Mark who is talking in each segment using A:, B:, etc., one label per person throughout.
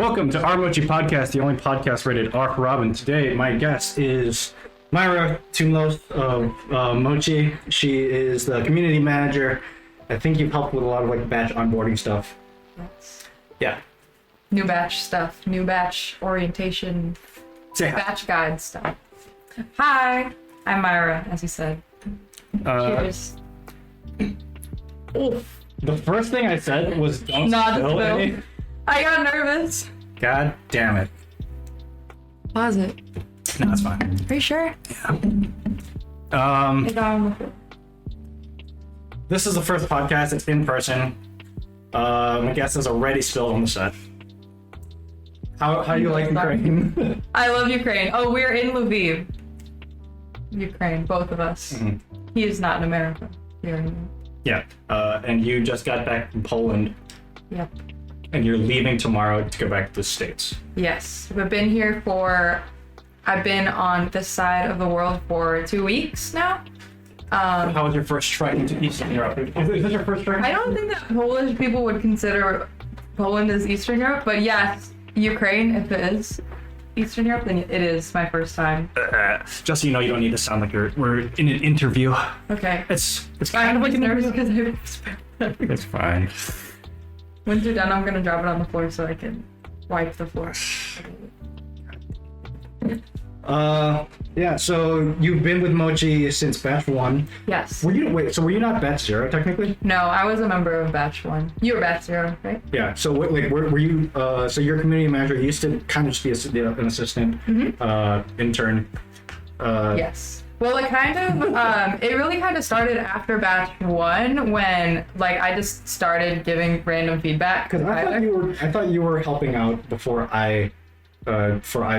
A: Welcome to R Mochi Podqast, the only podcast rated R for Robin. Today, my guest is Myra Tumlos of Mochi. She is the community manager. I think you've helped with a lot of like batch onboarding stuff.
B: Yes.
A: Yeah.
B: New batch stuff, new batch orientation,
A: Say hi.
B: batch guide stuff. Hi, I'm Myra, as you said. Cheers. Oof.
A: The first thing I said was don't
B: Not
A: spill
B: spill.
A: any.
B: I got nervous.
A: God damn it.
B: Pause it.
A: No, it's fine.
B: Are you sure?
A: Yeah.
B: It's on the floor.
A: This is the first podcast. It's in person. My guest is already spilled on the set. How do you like Ukraine?
B: I love Ukraine. Oh, we're in Lviv. Ukraine, both of us.
A: Mhm.
B: He is not in America. We're in.
A: Yeah. And you just got back from Poland.
B: Yep.
A: And you're leaving tomorrow to go back to the States.
B: Yes, I've been on this side of the world for 2 weeks now.
A: How was your first trek into Eastern Europe? Is this your first trek?
B: I don't think that Polish people would consider Poland as Eastern Europe, but yes, Ukraine, if it is Eastern Europe, then it is my first time.
A: Just so you know, you don't need to sound like we're in an interview.
B: Okay.
A: It's
B: I'm
A: kind of like
B: just
A: an
B: nervous
A: interview.
B: because I
A: It's fine.
B: Once you're done, I'm gonna drop it on the floor so I can wipe the floor.
A: Yeah. So you've been with Mochi since batch 1.
B: Yes.
A: Were you not batch 0 technically?
B: No, I was a member of batch 1. You were batch 0, right?
A: Yeah. So were you? So you're community manager. You used to kind of just be an assistant, intern.
B: Yes. Well, it kind of, it really kind of started after batch 1 when, like, I just started giving random feedback.
A: Because I thought you were helping out before I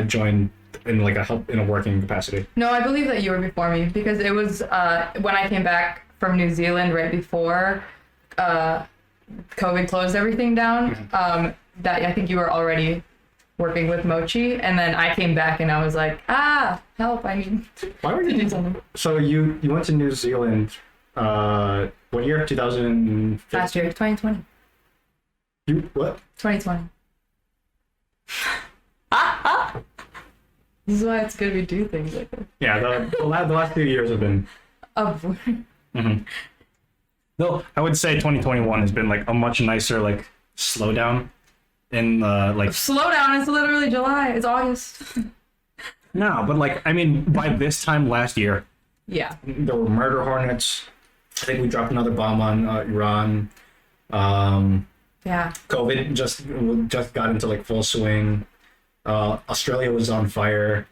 A: joined in like in a working capacity.
B: No, I believe that you were before me because it was when I came back from New Zealand right before COVID closed everything down. That I think you were already working with Mochi, and then I came back and I was like, help! I need
A: Why were
B: to
A: you
B: do something.
A: So you went to New Zealand. What year? 2015.
B: Last year, 2020.
A: You what?
B: 2020. This is why it's good we do things like this.
A: Yeah, the last few years have been. Though I would say 2021 has been like a much nicer like slowdown in like.
B: Slow down, it's literally July. It's August.
A: No, but like I mean, by this time last year,
B: Yeah.
A: there were murder hornets. I think we dropped another bomb on Iran.
B: Yeah.
A: COVID just got into like full swing. Australia was on fire.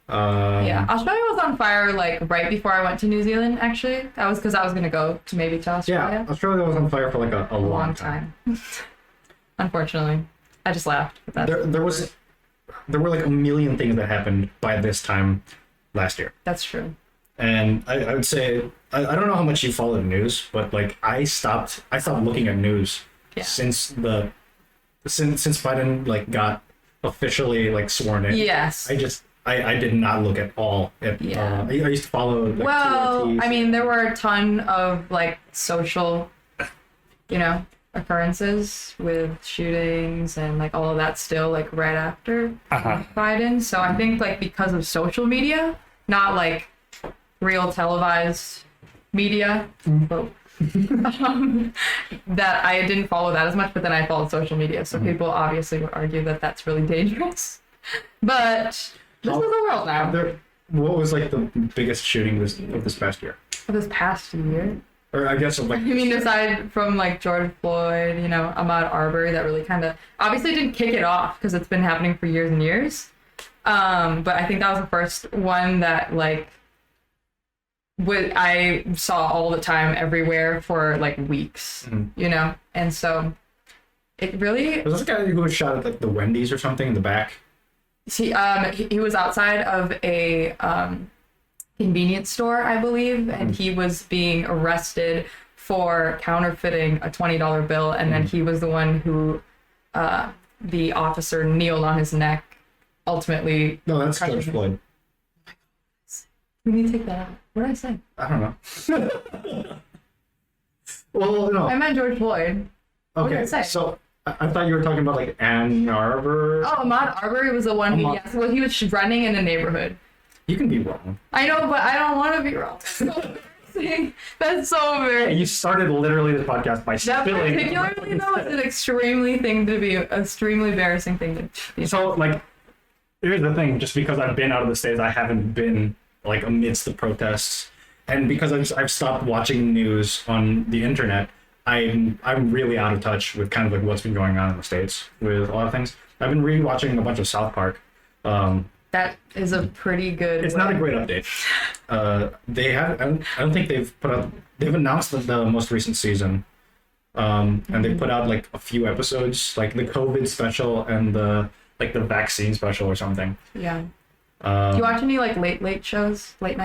B: Yeah. Australia was on fire like right before I went to New Zealand, actually. That was because I was going to go to Australia.
A: Yeah, Australia was on fire for like a long
B: time. Unfortunately. I just laughed. But
A: there were like a million things that happened by this time last year.
B: that's true.
A: And I would say I don't know how much you follow the news, but like I stopped looking at news since Biden like got officially like sworn in.
B: Yes.
A: I did not look at all at I used to follow like,
B: Well,
A: TRTs.
B: I mean, there were a ton of like social, occurrences with shootings and like all of that still like right after Biden. So I think like because of social media, not like real televised media, that I didn't follow that as much, but then I followed social media. So people obviously would argue that that's really dangerous. But this is the world now.
A: What was like the biggest shooting of this past year?
B: This past year?
A: Or I guess like
B: You mean aside from like George Floyd, Ahmaud Arbery, that really kind of obviously didn't kick it off because it's been happening for years and years. But I think that was the first one that like I saw all the time everywhere for like weeks, and so it really.
A: Was this a guy who was shot at like the Wendy's or something in the back?
B: He was outside of a convenience store, I believe, and he was being arrested for counterfeiting a $20 bill, and then he was the one who the officer kneeled on his neck, ultimately.
A: No, that's George Floyd.
B: We need to take that out. What did I say?
A: I don't know. Well, no.
B: I meant George Floyd. What did
A: Okay,
B: I say?
A: so I thought you were talking about like Ann Arbor.
B: Oh, Ahmaud Arbery was the one who, yes, well, he was running in a neighborhood.
A: You can be wrong.
B: I know, but I don't want to be wrong. That's so embarrassing. That's so embarrassing.
A: You started literally the podcast by
B: That
A: spilling.
B: particularly, though, is an extremely embarrassing thing to be.
A: So, like, here's the thing. Just because I've been out of the States, I haven't been, like, amidst the protests. And because I've stopped watching news on the internet, I'm really out of touch with kind of, like, what's been going on in the States with a lot of things. I've been rewatching a bunch of South Park.
B: That is a pretty good.
A: It's not a great update. They have. I don't think they've put out. They've announced the most recent season, and they put out like a few episodes, like the COVID special and the vaccine special or something.
B: Yeah. Do you watch any like late night shows, like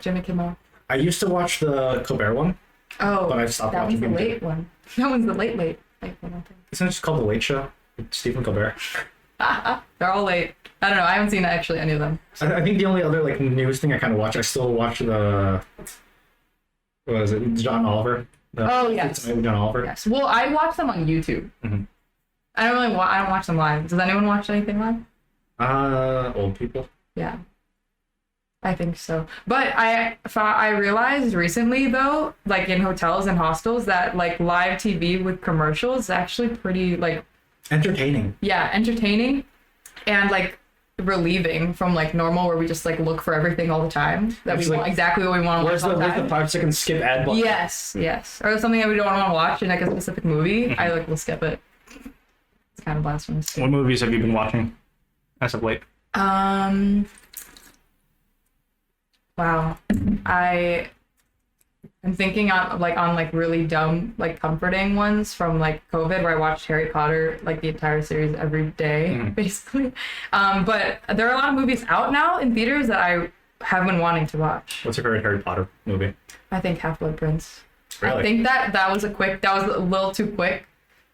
B: Jimmy Kimmel?
A: I used to watch the Colbert one.
B: Oh,
A: but I've stopped
B: that
A: watching
B: one's the
A: them
B: late one. That one's the late one, I think.
A: Isn't it just called The Late Show with Stephen Colbert?
B: They're all late. I don't know. I haven't seen actually any of them.
A: I think the only other like news thing I kind of watch, I still watch the what is it, John Oliver?
B: Oh yes,
A: John Oliver.
B: Yes. Well, I watch them on YouTube.
A: Mm-hmm.
B: I don't watch them live. Does anyone watch anything live?
A: Old people.
B: Yeah, I think so. But I realized recently though, like in hotels and hostels, that like live TV with commercials is actually pretty like
A: entertaining.
B: Yeah, entertaining, and like relieving from like normal where we just like look for everything all the time that we want exactly what we want to watch all the time.
A: Where's the 5-second skip ad button?
B: Yes, or something that we don't want to watch in like a specific movie. I like will skip it. It's kind of blasphemous.
A: What movies have you been watching as of late?
B: Wow, I'm thinking on like really dumb, like comforting ones from like COVID, where I watched Harry Potter, like the entire series every day, basically. But there are a lot of movies out now in theaters that I have been wanting to watch.
A: What's your favorite Harry Potter movie?
B: I think Half-Blood Prince.
A: Really?
B: I think that was a little too quick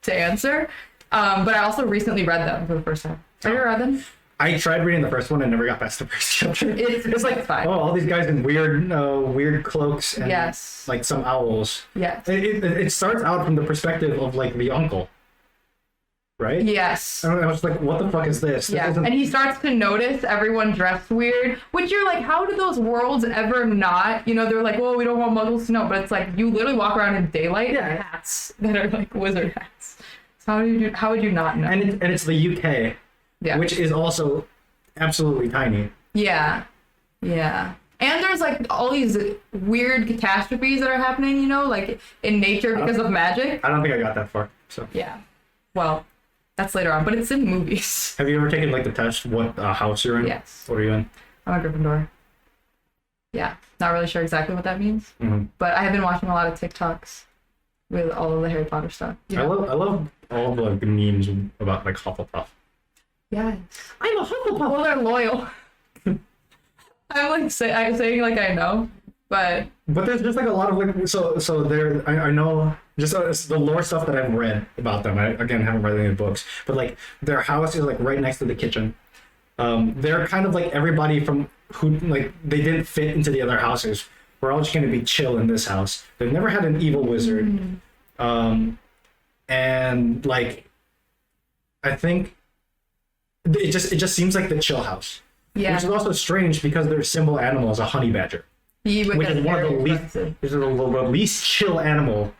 B: to answer. But I also recently read them for the first time. Have you ever read them?
A: I tried reading the first one and never got past the first chapter.
B: It's like fine.
A: Oh, all these guys in weird cloaks and like some owls.
B: Yes.
A: It starts out from the perspective of like the uncle, right?
B: Yes.
A: I was like, what the fuck is this?
B: Yeah, and he starts to notice everyone dressed weird, which you're like, how do those worlds ever not? You know, they're like, well, we don't want muggles to know, but it's like you literally walk around in daylight in hats that are like wizard hats. So how would you not know?
A: And it's the UK. Yeah. Which is also absolutely tiny.
B: Yeah. Yeah. And there's like all these weird catastrophes that are happening, you know, like in nature because of magic.
A: I don't think I got that far. So
B: yeah. Well, that's later on, but it's in movies.
A: Have you ever taken like the test what house you're in?
B: Yes.
A: What are you in?
B: I'm a Gryffindor. Yeah. Not really sure exactly what that means. Mm-hmm. But I have been watching a lot of TikToks with all of the Harry Potter stuff. You know?
A: I love all the memes about like Hufflepuff.
B: Yes.
A: I'm a Hufflepuff.
B: Well, they're loyal. I'm like I'm saying like I know, but
A: there's just like a lot of like so there I know just the lore stuff that I've read about them. I again haven't read any books, but like their house is like right next to the kitchen. They're kind of like everybody from who like they didn't fit into the other houses. We're all just gonna be chill in this house. They've never had an evil wizard, and like I think. It just seems like the chill house. Yeah. Which is also strange because their symbol animal is a honey badger. Which is one of the least chill animal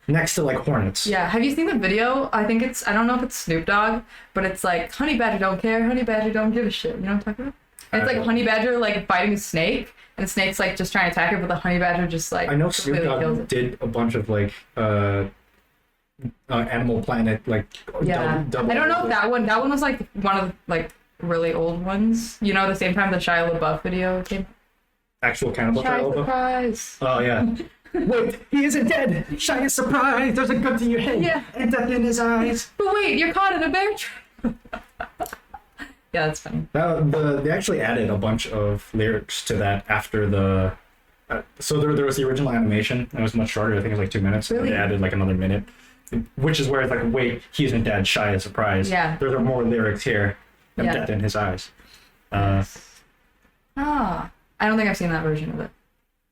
A: next to like hornets.
B: Yeah. Have you seen the video? I don't know if it's Snoop Dogg, but it's like honey badger don't care, honey badger don't give a shit. You know what I'm talking about? And it's like honey badger like biting a snake, and the snake's like just trying to attack it, but the honey badger just like
A: I know Snoop Dogg did a bunch of like Animal Planet like double
B: I don't know if that one was like one of the like really old ones, you know, the same time the Shia LaBeouf video came.
A: Actual cannibal
B: Shia surprise.
A: Oh yeah. Wait, he isn't dead. Shia surprise. There's a gun to your head and death in his eyes.
B: But wait, you're caught in a bear trap. Yeah, that's funny.
A: They actually added a bunch of lyrics to that after the so there was the original animation. It was much shorter. I think it was like 2 minutes. Really? They added like another minute. Which is where it's like, wait, he isn't dead, Shia surprise. Yeah. There are more lyrics here. And death in his eyes.
B: I don't think I've seen that version of it.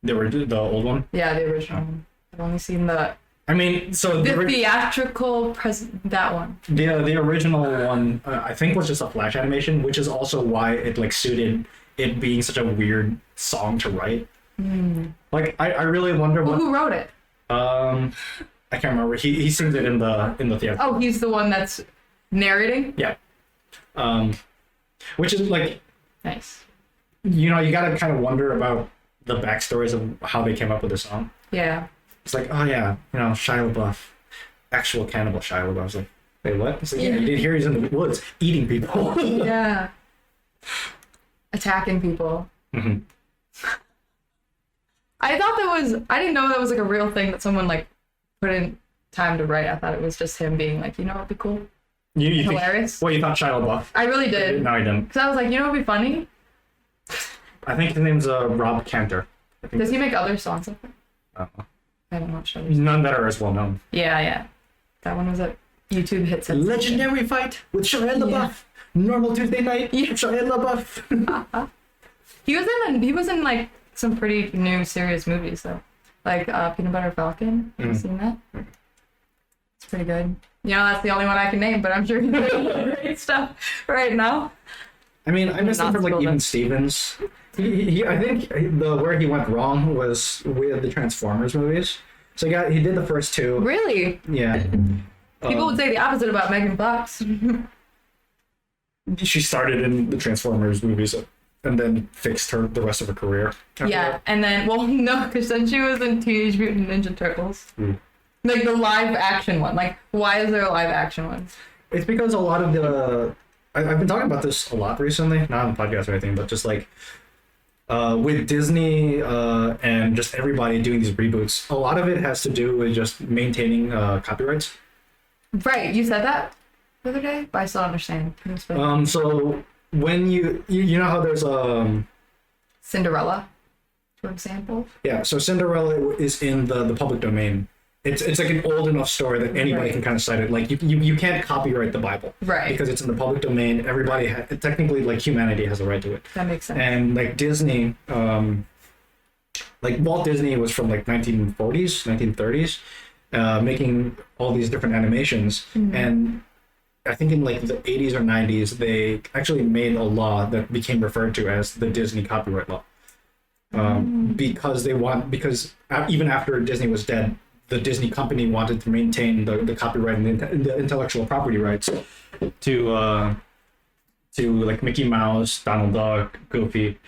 A: The old one?
B: Yeah, the original one. I've only seen the
A: I mean, so
B: The theatrical that one.
A: the original one, I think, was just a Flash animation, which is also why it like suited it being such a weird song to write. Like, I really wonder
B: Well, who wrote it?
A: I can't remember. He sings it in the theater.
B: Oh, he's the one that's narrating?
A: Yeah. Which is like,
B: Nice.
A: you know, you gotta kind of wonder about the backstories of how they came up with the song.
B: Yeah.
A: It's like, oh yeah, you know, Shia LaBeouf, actual cannibal Shia LaBeouf. I was like, wait, what? It's like, yeah, you did hear he's in the woods eating people.
B: Yeah. Attacking people.
A: Mm-hmm.
B: I didn't know that was like a real thing that someone like put in time to write. I thought it was just him being like, you know what'd be cool?
A: You
B: Hilarious.
A: Well, you thought Shia LaBeouf.
B: I really did.
A: No, I didn't.
B: Because I was like, you know what'd be funny?
A: I think his name's Rob Cantor.
B: Does he make other songs like that?
A: Uh-huh.
B: I don't watch others.
A: He's none that are as well known.
B: Yeah. That one was a YouTube hit.
A: Legendary fight with Shia LaBeouf.
B: Yeah.
A: Normal Tuesday night.
B: Yeah.
A: Shia LaBeouf.
B: He was in like some pretty new serious movies though, like Peanut Butter Falcon. Have you seen that? It's pretty good. You know, that's the only one I can name, but I'm sure he's doing great stuff right now.
A: I mean, I miss him from like Even Stevens. I think where he went wrong was with the Transformers movies. So he did the first two.
B: Really?
A: Yeah.
B: People would say the opposite about Megan Fox.
A: She started in the Transformers movies and then fixed the rest of her career.
B: Yeah, and then, well, no, because then she was in Teenage Mutant Ninja Turtles. Like the live action one. Like, why is there a live action one?
A: It's because a lot of the... I've been talking about this a lot recently, not on the podcast or anything, but just like with Disney and just everybody doing these reboots, a lot of it has to do with just maintaining copyrights.
B: Right, you said that the other day, but I still don't understand.
A: So when you know how there's
B: Cinderella, for example.
A: Yeah, so Cinderella is in the public domain. It's like an old enough story that anybody can kind of cite it. Like you can't copyright the Bible,
B: right? Because
A: it's in the public domain. Everybody technically, like, humanity has a right to it.
B: That makes sense.
A: And like Disney, like Walt Disney was from like 1940s, 1930s, making all these different animations. And I think in like the 80s or 90s, they actually made a law that became referred to as the Disney copyright law. Because even after Disney was dead, the Disney company wanted to maintain the copyright and the intellectual property rights to like Mickey Mouse, Donald Duck, Goofy.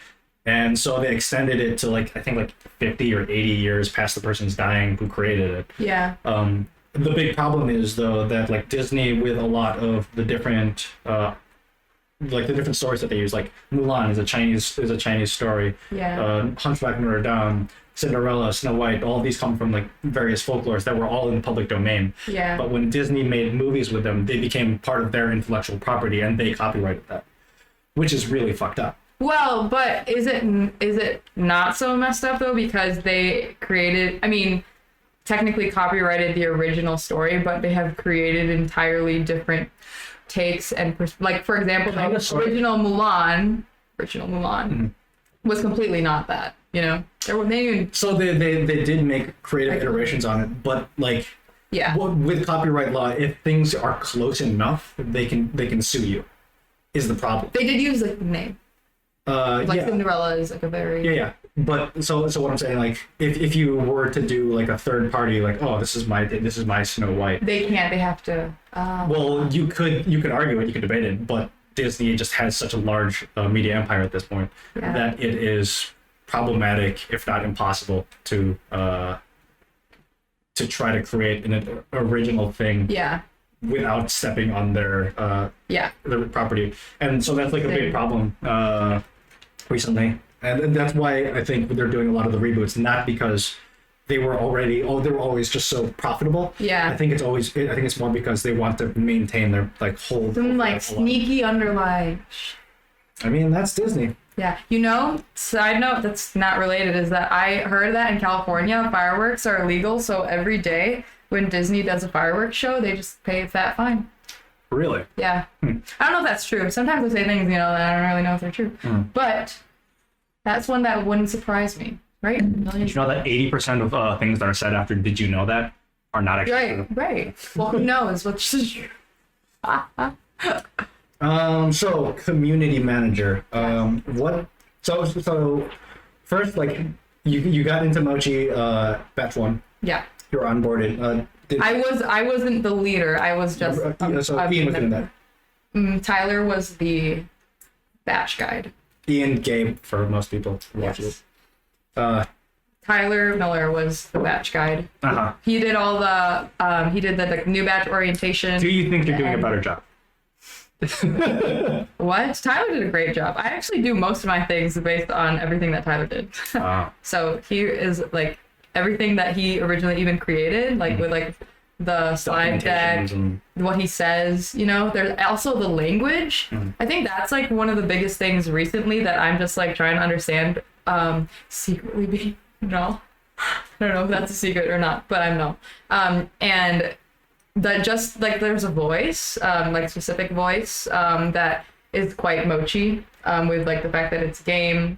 A: And so they extended it to like, I think like 50 or 80 years past the person's dying who created it.
B: Yeah.
A: The big problem is though that like Disney, with a lot of the different like the different stories that they use, like Mulan is a Chinese story.
B: Yeah.
A: Hunchback of Notre Dame, Cinderella, Snow White, all of these come from like various folklores that were all in the public domain.
B: Yeah.
A: But when Disney made movies with them, they became part of their intellectual property and they copyrighted that, which is really fucked up.
B: Well, but is it not so messed up though, because they created, I mean, technically copyrighted the original story, but they have created entirely different takes and like, for example, the original Mulan was completely not that, you know.
A: So they did make creative iterations on it, but like,
B: yeah,
A: with copyright law, if things are close enough, they can sue you. Is the problem?
B: They did use like the name. Like Cinderella is like a very
A: But so what I'm saying, like, if you were to do like a third party, like, oh, this is my Snow White,
B: they can't. They have to.
A: Well, you could argue it, you could debate it, but Disney just has such a large media empire at this point that it is problematic, if not impossible, to try to create an original thing.
B: Yeah.
A: Without stepping on their property, and so that's like a big problem recently, and that's why I think they're doing a lot of the reboots, not because they were always just so profitable.
B: Yeah,
A: I think it's more because they want to maintain their like whole
B: some like sneaky underlying.
A: I mean, that's Disney.
B: Yeah, you know, side note that's not related is that I heard that in California fireworks are illegal, so every day when Disney does a fireworks show, they just pay a fat fine.
A: Really?
B: Yeah. I don't know if that's true. Sometimes they say things, you know, that I don't really know if they're true. But that's one that wouldn't surprise me, right?
A: Did you know that 80% of things that are said after "Did you know that" are not actually true.
B: Right. Well, who knows?
A: So community manager. What? So first, like you got into Mochi batch 1.
B: Yeah.
A: You were onboarded.
B: I wasn't the leader. I was just.
A: So Ian was in that.
B: Tyler was the batch guide.
A: Ian Gabe for most people.
B: Yes. Tyler Miller was the batch guide. He did all the he did the new batch orientation.
A: Do you think you're doing a better job?
B: What? Tyler did a great job. I actually do most of my things based on everything that Tyler did. So he is like everything that he originally even created, like with like the slide deck, what he says, you know, there's also the language. I think that's like one of the biggest things recently that I'm just like trying to understand, secretly being, no, I don't know if that's a secret or not, but I know. And that just like there's a voice, like specific voice, that is quite Mochi, with like the fact that it's game,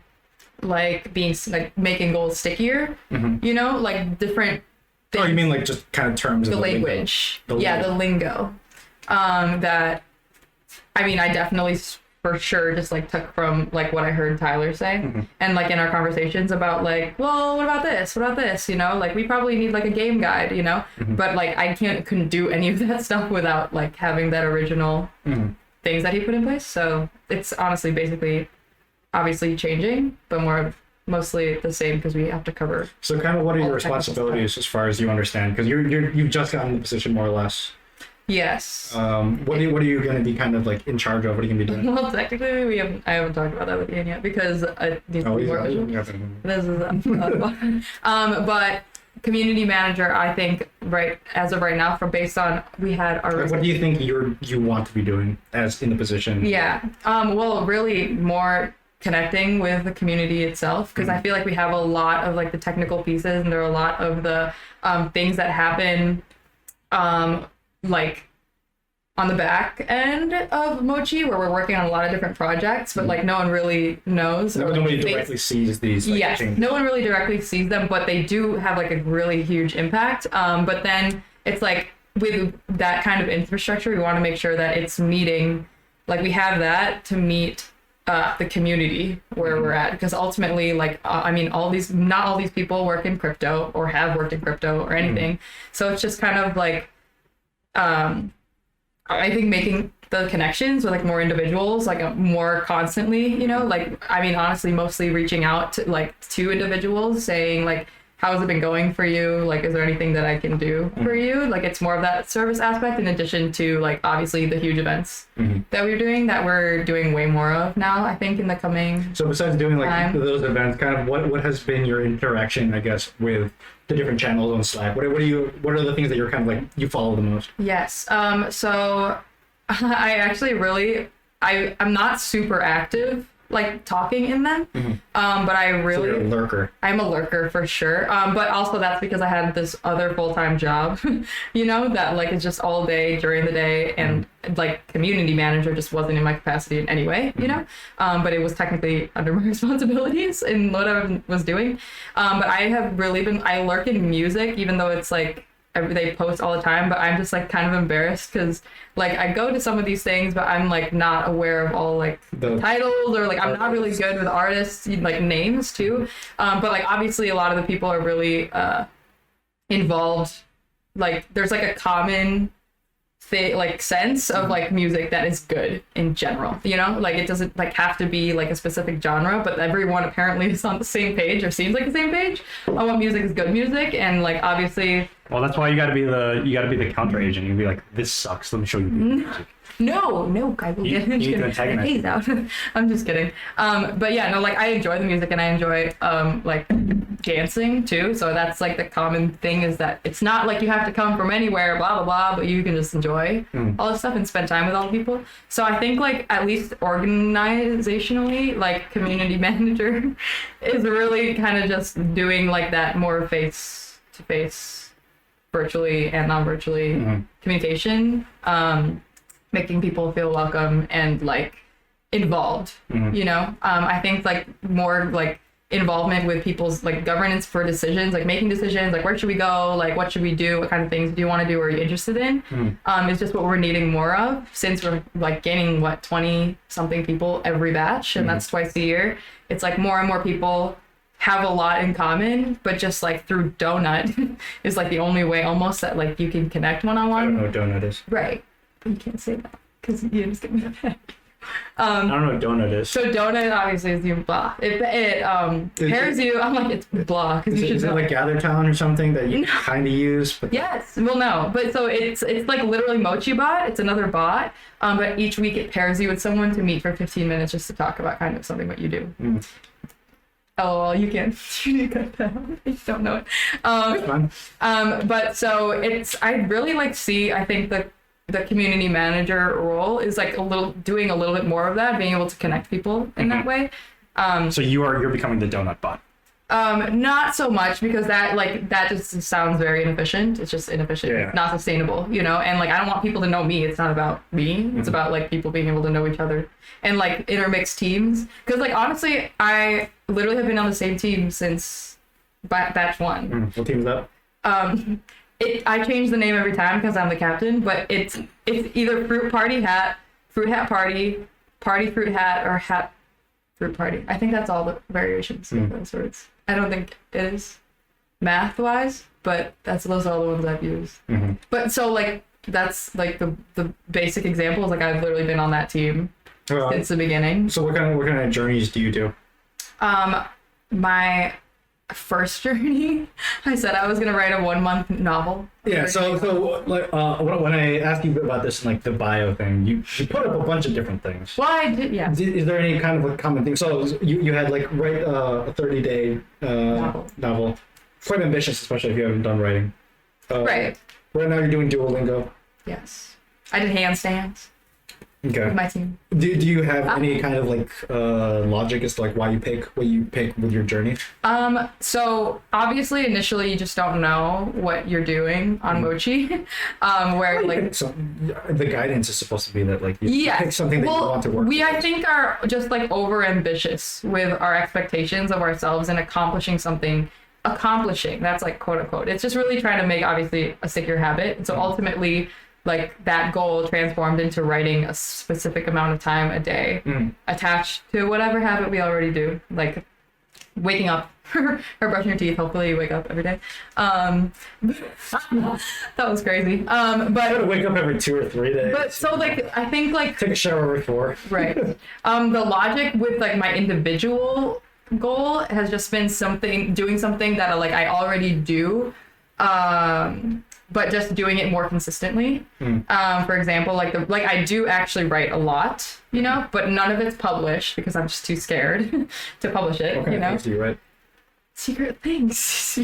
B: like being like making goals stickier, you know, like different things.
A: Oh, you mean like just kind of terms of
B: the language. The lingo. That, I mean, I definitely for sure just like took from like what I heard Tyler say, and like in our conversations about like, well, what about this, you know, like we probably need like a game guide, you know, but like I couldn't do any of that stuff without like having that original things that he put in place. So it's honestly basically obviously changing, but mostly the same because we have to cover.
A: So kind of what are your responsibilities as far as you understand? Because you've just gotten the position more or less.
B: Yes.
A: What are you going to be kind of like in charge of? What are you going to be doing?
B: Well, technically, I haven't talked about that with Ian yet because it needs to be more official. This is but community manager, I think right as of right now, based on we had our.
A: What do you think you want to be doing as in the position?
B: Yeah. Well, really more connecting with the community itself, because I feel like we have a lot of like the technical pieces, and there are a lot of the things that happen like on the back end of Mochi, where we're working on a lot of different projects, but like no one really knows.
A: Nobody directly sees these. Like,
B: yes,
A: changes.
B: No one really directly sees them, but they do have like a really huge impact. But then it's like with that kind of infrastructure, we want to make sure that it's meeting, like we have that to meet the community where we're at, because ultimately, like I mean, not all these people work in crypto or have worked in crypto or anything, so it's just kind of like I think making the connections with like more individuals, like more constantly, you know, like I mean, honestly, mostly reaching out to individuals saying like, how has it been going for you? Like, is there anything that I can do for you? Like, it's more of that service aspect in addition to like obviously the huge events that we're doing way more of now, I think, in the coming.
A: So besides doing like those events, kind of what has been your interaction, I guess, with the different channels on Slack? What are the things that you're kind of like you follow the most?
B: Yes. So I actually I'm not super active like talking in them, but I really,
A: so you're a lurker.
B: I'm a lurker for sure, but also that's because I had this other full-time job you know, that like it's just all day during the day, and like community manager just wasn't in my capacity in any way, you know, but it was technically under my responsibilities in what I was doing, but I have really I lurk in music, even though it's like they post all the time, but I'm just like kind of embarrassed because like I go to some of these things, but I'm like not aware of all like the titles, or like I'm not really good with artists like names too, but like obviously a lot of the people are really involved, like there's like a common like sense of like music that is good in general, you know, like it doesn't like have to be like a specific genre, but everyone apparently is on the same page or seems like the same page on what music is good music. And like obviously, well, that's why you got to be the counter agent. You can be like, this sucks, let me show you music. No, I will get it out. I'm just kidding. But yeah, no, like I enjoy the music, and I enjoy like dancing too. So that's like the common thing, is that it's not like you have to come from anywhere, blah blah blah, but you can just enjoy all this stuff and spend time with all the people. So I think like at least organizationally, like community manager is really kind of just doing like that more face to face, virtually and non-virtually communication. Making people feel welcome and like involved, you know. I think like more like involvement with people's like governance for decisions, like making decisions, like where should we go, like what should we do, what kind of things do you want to do or are you interested in, is just what we're needing more of, since we're like gaining 20 something people every batch, and that's twice a year. It's like more and more people have a lot in common, but just like through Donut is like the only way almost that like you can connect one-on-one.
A: I don't know what Donut is.
B: Right, but you can't say that because you just get me upset.
A: I don't know what Donut is.
B: So Donut obviously is you blah. It pairs you. I'm like, it's blah because you should.
A: Is it like Gather Town or something that you kind of use? But
B: yes, well, no, but so it's like literally Mochi Bot. It's another bot, but each week it pairs you with someone to meet for 15 minutes just to talk about kind of something what you do. Oh, well, you can. You cut that. I don't know it. But so I really like see. I think the community manager role is like doing a little bit more of that, being able to connect people in that way.
A: So you're becoming the Donut Bot.
B: Not so much, because that just sounds very inefficient. It's just inefficient.
A: Yeah.
B: It's not sustainable, and like I don't want people to know me. It's not about me. It's about like people being able to know each other and like intermix teams. Because like honestly, I literally have been on the same team since batch 1.
A: What team is that?
B: I change the name every time because I'm the captain, but it's either fruit hat party fruit hat, or hat fruit party. I think that's all the variations of those words. I don't think it is math wise, but those are all the ones I've used. But so like that's like the basic examples. Like I've literally been on that team since the beginning.
A: So what kind of journeys do you do?
B: My first journey, I said I was gonna write a 1-month novel.
A: Yeah, so like when I asked you about this in like the bio thing, you put up a bunch of different things.
B: Well, I did, yeah.
A: Is there any kind of like common thing? So you had like write a 30-day novel. Quite ambitious, especially if you haven't done writing.
B: Right.
A: Right now you're doing Duolingo.
B: Yes. I did handstands.
A: Okay.
B: With my team.
A: Do you have any kind of like logic as to like why you pick what you pick with your journey?
B: So obviously initially you just don't know what you're doing on Mochi. Where like
A: so the guidance is supposed to be that like you pick something that you want to work.
B: I think are just like over ambitious with our expectations of ourselves and accomplishing, that's like quote unquote. It's just really trying to make obviously a secure habit. And so ultimately like that goal transformed into writing a specific amount of time a day attached to whatever habit we already do, like waking up or brushing your teeth. Hopefully you wake up every day. That was crazy. But
A: I gotta wake up every 2 or 3 days.
B: But so like I think like
A: take a shower every 4.
B: Right. The logic with like my individual goal has just been doing something that like I already do. But just doing it more consistently. For example, like I do actually write a lot, but none of it's published because I'm just too scared to publish it.
A: What kind of things do you write?
B: Secret things.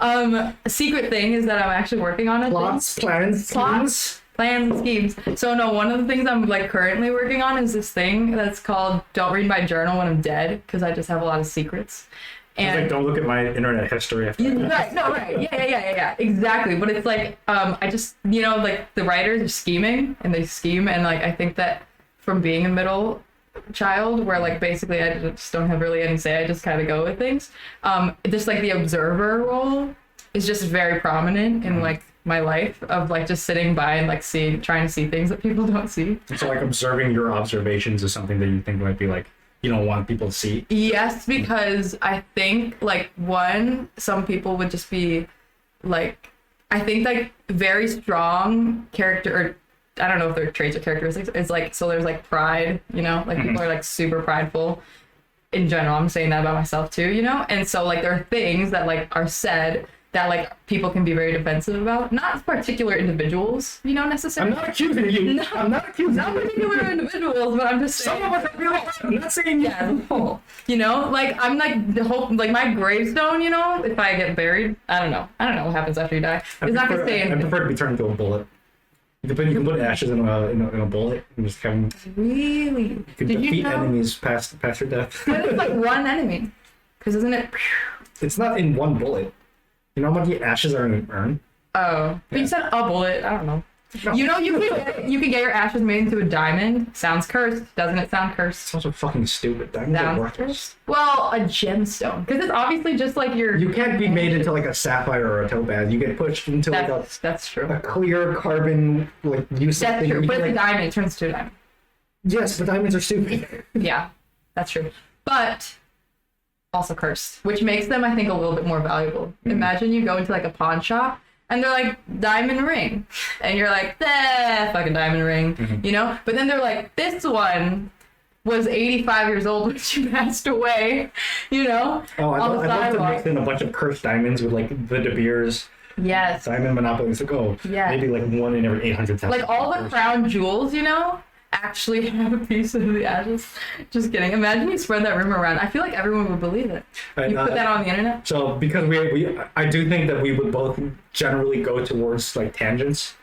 B: A secret thing is that I'm actually working on plans and schemes. So no, one of the things I'm like currently working on is this thing that's called "Don't Read My Journal When I'm Dead," because I just have a lot of secrets. And
A: like, don't look at my internet history after
B: that. Right. Yeah, exactly. But it's like, I just, like the writers are scheming and they scheme. And like, I think that from being a middle child where like, basically I just don't have really any say, I just kind of go with things. Just like the observer role is just very prominent in like my life of like just sitting by and like trying to see things that people don't see.
A: So like observing your observations is something that you think might be like, you don't want people to see?
B: Yes, because I think like some people would just be like, I think like very strong character, or I don't know if they're traits or characteristics. It's like, so there's like pride, like people are like super prideful in general. I'm saying that about myself too, and so like there are things that like are said that like people can be very defensive about, not particular individuals, necessarily.
A: I'm not accusing you.
B: No,
A: I'm not accusing
B: not particular individuals, but I'm just saying.
A: Some of us are really. I'm not saying
B: as a whole. Like I'm like the hope, like my gravestone. If I get buried, I don't know what happens after you die. It's not gonna stay in.
A: I prefer to be turned into a bullet. You can put ashes in a bullet and just have them.
B: Really?
A: You can defeat enemies past your death.
B: But it's like one enemy, because isn't it?
A: It's not in one bullet. You know how much the ashes are in an urn?
B: Oh, but you said a bullet. I don't know.
A: No.
B: You know, you can get your ashes made into a diamond. Sounds cursed, doesn't it? Sound cursed.
A: Sounds so fucking stupid. Diamonds are
B: Sounds
A: worthless.
B: cursed. Well, a gemstone, because it's obviously just like your.
A: You can't be made into like a sapphire or a topaz. You get pushed into like
B: That's true.
A: a clear carbon like useless
B: That's
A: thing.
B: true. But it's
A: Like,
B: a diamond. It turns to a diamond.
A: yes, but diamonds are stupid.
B: Yeah, that's true. But also cursed, which makes them, I think, a little bit more valuable. Imagine you go into like a pawn shop and they're like, diamond ring. And you're like, fucking diamond ring, you know? But then they're like, this one was 85 years old when she passed away, you know?
A: Oh, I'd
B: on the
A: love to
B: sidewalk.
A: mix in a bunch of cursed diamonds with like the De Beers
B: Yes.
A: diamond monopoly. It's like, oh,
B: Yeah.
A: maybe like one in every 800,000.
B: Like all the crown jewels, you know, actually have a piece of the ashes. Just kidding. Imagine you spread that rumor around. I feel like everyone would believe it. You put that on the internet.
A: So because I do think that we would both generally go towards like tangents.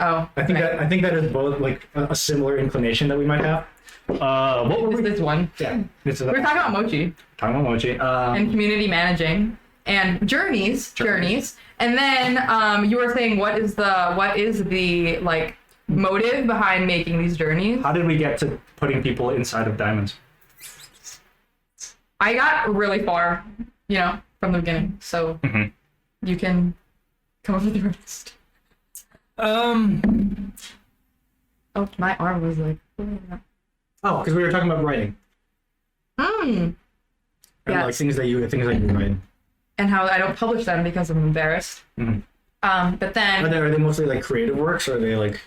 B: Oh,
A: I think
B: okay.
A: that is both like a similar inclination that we might have. What were
B: This is one.
A: Yeah, this is
B: We're talking about Mochi
A: talking about Mochi.
B: and community managing and journeys. And then you were saying what is the like motive behind making these journeys?
A: How did we get to putting people inside of diamonds?
B: I got really far, you know, from the beginning. So you can come up with the rest. Oh, my arm was like.
A: Oh, because we were talking about writing and like
B: Yes.
A: things that you write.
B: And how I don't publish them because I'm embarrassed. But then
A: Are they mostly like creative works, or are they like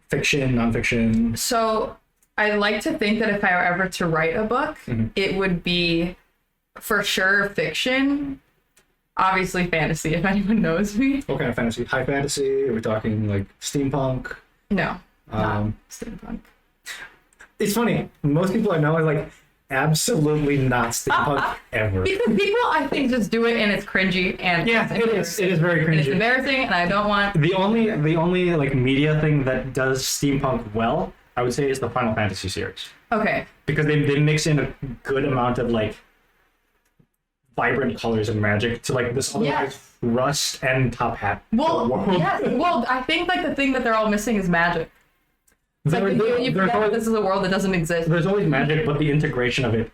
A: fiction, nonfiction?
B: so I like to think that if I were ever to write a book, it would be for sure fiction. Obviously fantasy, if anyone knows me.
A: What kind of fantasy? High fantasy? Are we talking like steampunk?
B: No, not
A: Um,
B: steampunk.
A: It's funny. Most people I know are like absolutely not steampunk ever.
B: Because people, I think, just do it and it's cringy and
A: Yeah, it is. It is very
B: and it's
A: cringy.
B: embarrassing, and I don't want.
A: The only like media thing that does steampunk well, I would say, is the Final Fantasy series,
B: Okay,
A: because they mix in a good amount of like vibrant colors and magic to like this otherwise
B: Yes.
A: rust and top hat.
B: well,
A: world.
B: yes, well, I think like the thing that they're all missing is magic. It's like you
A: There's
B: forget that
A: always-
B: this is a world that doesn't exist.
A: there's always magic, but the integration of it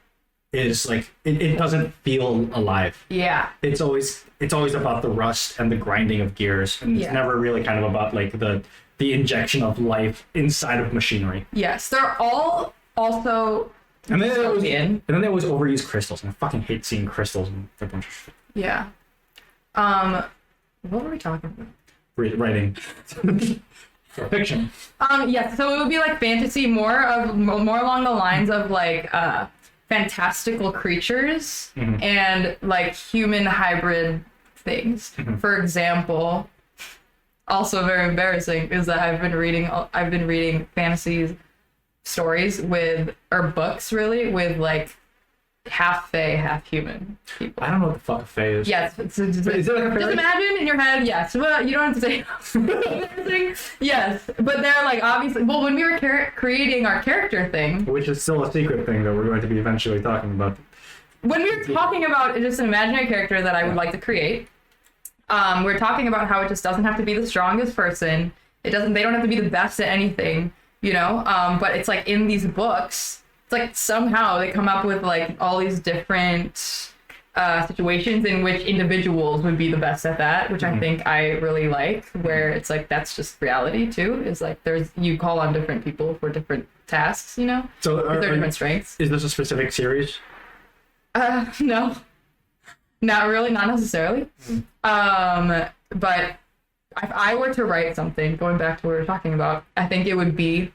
A: is like it doesn't feel alive.
B: Yeah,
A: It's always about the rust and the grinding of gears, and it's
B: Yeah.
A: never really kind of about like the injection of life inside of machinery.
B: yes, they're all also.
A: And then there was,
B: dystopian.
A: and then there was overused crystals, and I fucking hate seeing crystals and a bunch of shit.
B: Yeah. What were we talking about?
A: Writing. For fiction.
B: Yes, so it would be like fantasy, more along the lines of like fantastical creatures and like human hybrid things. For example, also very embarrassing is that I've been reading fantasy stories or books really with like half fae, half human people.
A: I don't know what the fuck a fae is.
B: Yes, just
A: Is it like a fairy?
B: imagine in your head, yes. Well, you don't have to say everything. Yes, but they're like obviously. Well, when we were creating our character thing,
A: Which is still a secret thing that we're going to be eventually talking about.
B: when we were talking about just an imaginary character that I would like to create, we're talking about how it just doesn't have to be the strongest person. They don't have to be the best at anything, you know. But it's like in these books. It's like somehow they come up with like all these different situations in which individuals would be the best at that, which I think I really like, where it's like that's just reality too, is like you call on different people for different tasks, you know,
A: So
B: with their different strengths.
A: is this a specific series?
B: No, not really, not necessarily. But if I were to write something, going back to what we were talking about, I think it would be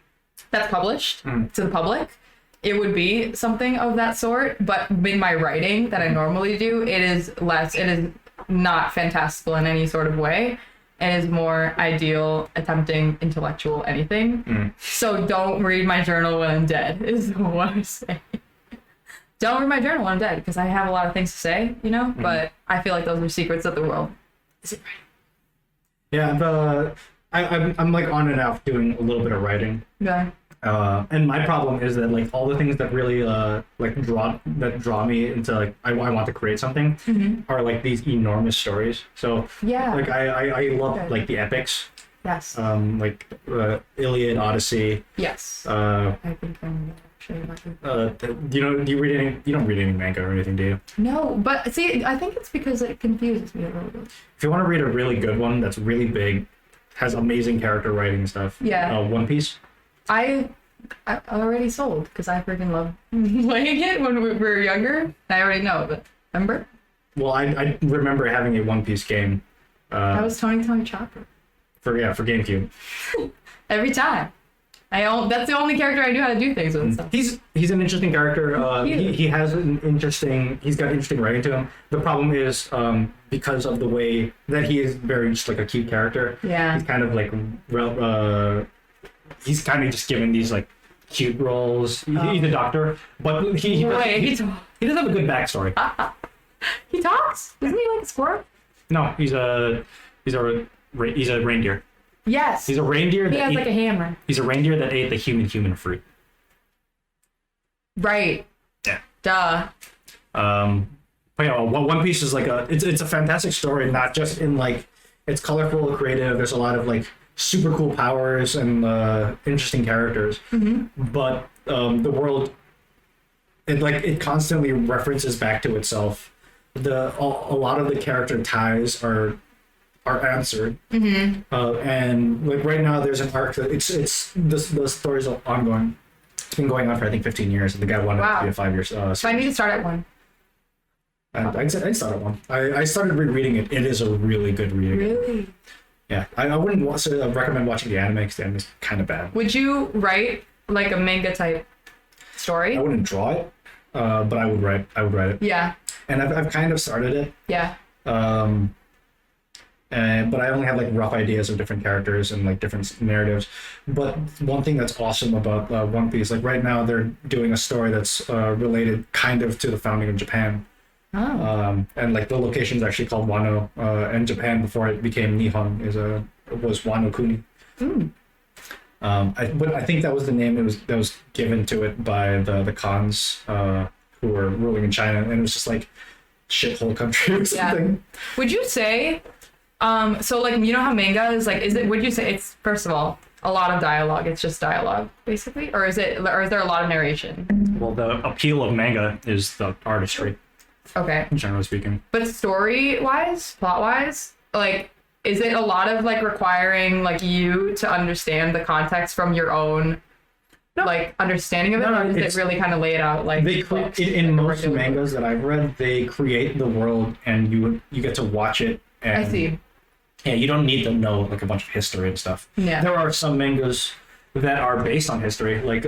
B: that's published to the public. It would be something of that sort, but in my writing that I normally do, it is not fantastical in any sort of way. It is more ideal, attempting, intellectual, anything. So don't read my journal when I'm dead, is what I say. Don't read my journal when I'm dead, because I have a lot of things to say, you know, but I feel like those are secrets of the world. Is it right?
A: Yeah, I'm like on and off doing a little bit of writing.
B: Yeah.
A: And my problem is that like all the things that really like draw me into like I want to create something are like these enormous stories. So
B: Yeah.
A: like I love
B: Okay.
A: like the epics,
B: Yes.
A: like Iliad, Odyssey.
B: Yes.
A: Uh,
B: I think I'm actually lucky.
A: you don't read any manga or anything, do you?
B: No, but see, I think it's because it confuses me a little bit.
A: If you want to read a really good one that's really big, has amazing character writing and stuff.
B: Yeah.
A: One Piece.
B: I already sold because I freaking love playing it when we were younger. I already know, but remember?
A: Well, I remember having a One Piece game.
B: That was Tony Chopper.
A: For GameCube.
B: Every time. That's the only character I knew how to do things with and stuff.
A: He's an interesting character.
B: Cute.
A: He's got interesting writing to him. The problem is because of the way that he is very just like a cute character.
B: Yeah.
A: He's kind of like he's kind of just given these like cute roles. He's a doctor, but he doesn't have a good backstory.
B: He talks? Isn't he like a squirrel?
A: No, he's a reindeer.
B: Yes.
A: He's a reindeer.
B: He has like a hammer.
A: He's a reindeer that ate the human fruit.
B: Right.
A: Yeah.
B: Duh.
A: But yeah, One Piece is like it's a fantastic story, not just in like it's colorful, creative. There's a lot of like super cool powers and interesting characters. But the world, it constantly references back to itself. A lot of the character ties are answered, and like right now there's an arc that the story's ongoing. It's been going on for I think 15 years, and the guy wanted it to be a 5 year.
B: So I need to start at one.
A: And I started one. I started rereading it. It is a really good read.
B: Really?
A: Yeah, I wouldn't recommend watching the anime because the anime is kind of bad.
B: Would you write like a manga type story?
A: I wouldn't draw it, but I would write it.
B: Yeah.
A: And I've kind of started it.
B: Yeah.
A: But I only have like rough ideas of different characters and like different narratives. But one thing that's awesome about One Piece, like right now they're doing a story that's related kind of to the founding of Japan.
B: Oh.
A: And like the location is actually called Wano, and Japan before it became Nihon was Wano Kuni. But I think that was the name that was given to it by the Khans who were ruling in China, and it was just like shithole country or something.
B: Yeah. Would you say, so like you know how manga is like? Would you say it's first of all a lot of dialogue? It's just dialogue basically, or is there a lot of narration?
A: Well, the appeal of manga is the artistry.
B: Okay.
A: Generally speaking.
B: But story-wise, plot-wise, like, is it a lot of like requiring like you to understand the context from your own like understanding of it, or does it really kind of lay it out like
A: they in most mangas that I've read, they create the world and you get to watch it. And,
B: I see.
A: Yeah, you don't need to know like a bunch of history and stuff.
B: Yeah.
A: There are some mangas that are based on history. Like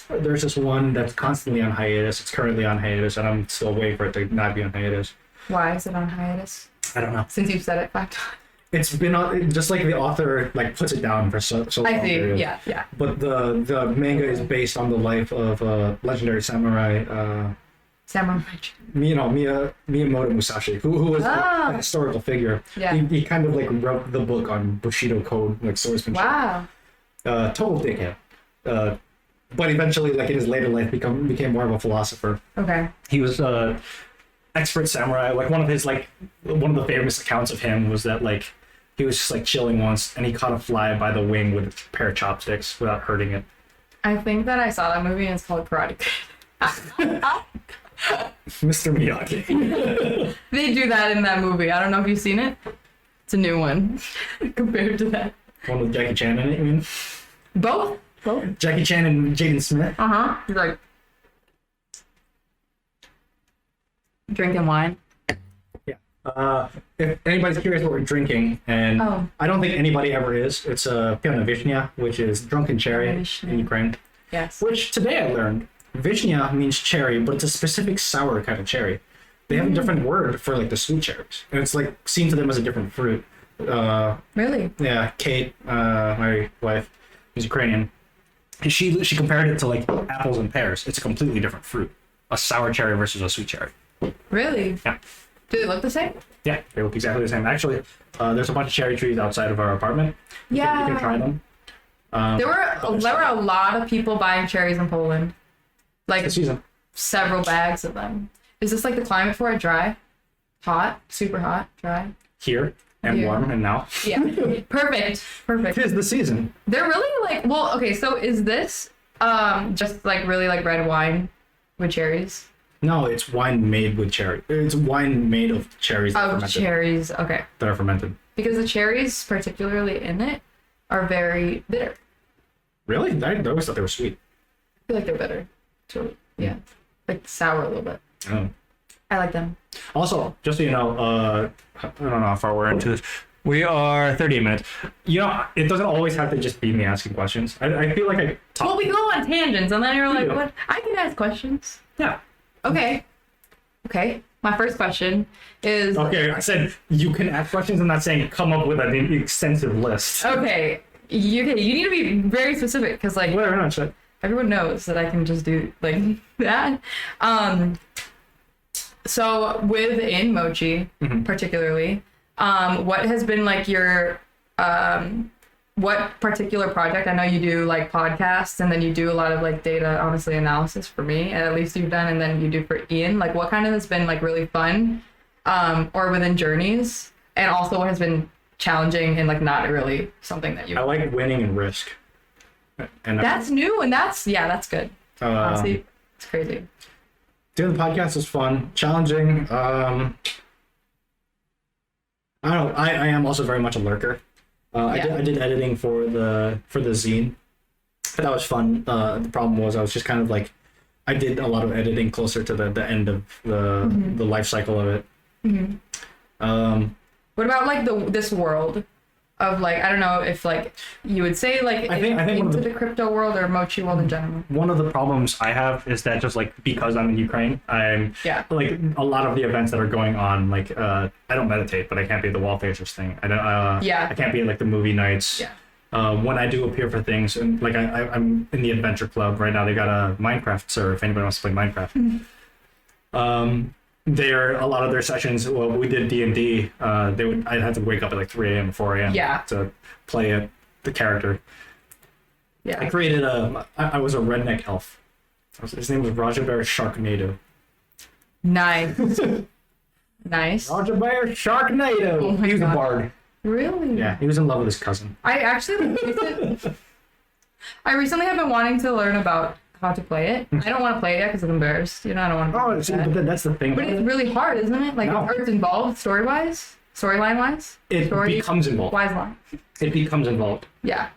A: there's this one that's constantly on hiatus. It's currently on hiatus, and I'm still waiting for it to not be on hiatus.
B: Why is it on hiatus?
A: I don't know.
B: Since you've said it 5 times.
A: It's been on, just like the author like puts it down for so long.
B: I see.
A: Period.
B: Yeah.
A: But the manga is based on the life of legendary samurai. Miyamoto Musashi, who was a historical figure.
B: Yeah.
A: He kind of like wrote the book on Bushido code, like swordsmanship.
B: Wow.
A: Total dickhead. But eventually, like in his later life, became more of a philosopher.
B: Okay.
A: He was expert samurai. Like one of the famous accounts of him was that like he was just like chilling once and he caught a fly by the wing with a pair of chopsticks without hurting it.
B: I think that I saw that movie and it's called Karate Kid.
A: Mr. Miyagi.
B: They do that in that movie. I don't know if you've seen it. It's a new one compared to that.
A: One with Jackie Chan in it, you mean?
B: Both?
A: Jackie Chan and Jaden Smith.
B: He's like drinking wine.
A: Yeah. If anybody's curious what we're drinking, and I don't think anybody ever is, it's a Piona Vishnya, which is drunken cherry in Ukraine.
B: Yes.
A: Which today I learned, Vishnya means cherry, but it's a specific sour kind of cherry. They have a different word for like the sweet cherries, and it's like seen to them as a different fruit.
B: Really?
A: Yeah, Kate, my wife, is Ukrainian. She compared it to like apples and pears. It's a completely different fruit. A sour cherry versus a sweet cherry.
B: Really?
A: Yeah.
B: Do they look the same?
A: Yeah, they look exactly the same. Actually, there's a bunch of cherry trees outside of our apartment. You can try them.
B: There were a lot of people buying cherries in Poland, like
A: The season.
B: several bags of them. Is this like the climate for it? Dry, hot, super hot, dry.
A: Here and
B: Yeah.
A: warm and now.
B: Yeah, perfect.
A: Tis the season.
B: They're really like, well, okay. So is this just like really like red wine with cherries?
A: No, it's wine made with cherry. It's wine made of cherries that are
B: Of
A: fermented.
B: cherries, okay.
A: That are fermented.
B: Because the cherries, particularly in it, are very bitter.
A: Really? I always thought they were sweet.
B: I feel like they're bitter. So yeah, like sour a little bit.
A: Oh.
B: I like them.
A: Also, just so you know, I don't know how far we're into this. We are 38 minutes. You know, it doesn't always have to just be me asking questions. I feel like I talk.
B: Well, we go on tangents, and then you're like,
A: Yeah.
B: "What? I can ask questions."
A: Yeah.
B: Okay. My first question is.
A: Okay, I said you can ask questions. I'm not saying come up with an extensive list.
B: Okay. You need to be very specific because like
A: Whatever, not shit.
B: everyone knows that I can just do like that. So within Mochi, particularly, what has been like your what particular project? I know you do like podcasts and then you do a lot of like data, honestly, analysis for me, at least you've done, and then you do for Ian. Like what kind of has been like really fun, or within journeys, and also what has been challenging and like not really something that you.
A: I like winning and risk. And
B: That's new, and that's good. Honestly, it's crazy.
A: doing the podcast is fun, challenging. I don't know. I am also very much a lurker. I did editing for the zine. That was fun. The problem was I was just kind of like, I did a lot of editing closer to the end of the life cycle of it.
B: What about like this world of like, I don't know if like you would say like
A: I think one of
B: into the crypto world or Mochi world in general.
A: One of the problems I have is that just like because I'm in Ukraine, I'm like a lot of the events that are going on. Like I don't meditate, but I can't be at the wall facers thing. I don't. I can't be at like the movie nights. When I do appear for things, and like I'm in the adventure club right now. They got a Minecraft server if anybody wants to play Minecraft. A lot of their sessions. Well, we did D&D. I'd have to wake up at like 3 a.m. 4 a.m. To play the character.
B: Yeah.
A: I created I was a redneck elf. His name was Raja Bear Sharknado.
B: Nice. Nice.
A: Raja Bear Sharknado.
B: Oh my
A: He was a
B: God.
A: bard.
B: Really?
A: Yeah, he was in love with his cousin.
B: I actually I recently have been wanting to learn about how to play it. I don't want to play it yet because I'm embarrassed. You know, I don't want to.
A: Oh, see, but then that's the thing.
B: But it's really hard, isn't it? Like,
A: No.
B: it's involved story-wise, storyline-wise.
A: It becomes involved.
B: Wise line.
A: It becomes involved.
B: Yeah.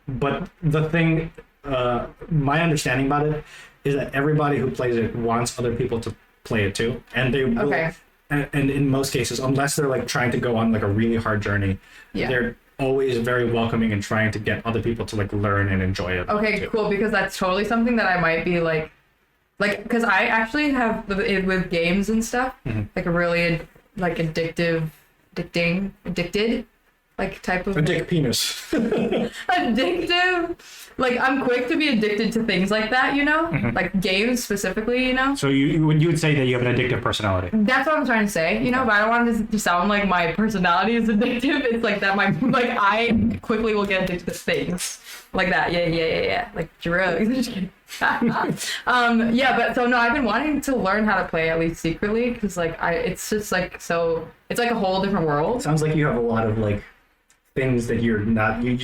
A: But the thing, my understanding about it is that everybody who plays it wants other people to play it too, and they will.
B: Okay.
A: And in most cases, unless they're like trying to go on like a really hard journey, they're always very welcoming and trying to get other people to like learn and enjoy it.
B: Okay,
A: too.
B: cool. Because that's totally something that I might be like, because I actually have with games and stuff, like a really like addicted, like type of
A: A dick penis.
B: addictive. Like I'm quick to be addicted to things like that, you know, like games specifically, you know.
A: So you would say that you have an addictive personality.
B: That's what I'm trying to say, you know, but I don't want it to sound like my personality is addictive. It's like that I quickly will get addicted to things like that. Yeah. Like drugs. Just kidding. Yeah, but so no, I've been wanting to learn how to play at least secretly because like it's just like it's like a whole different world.
A: Sounds like you have a lot of like things that you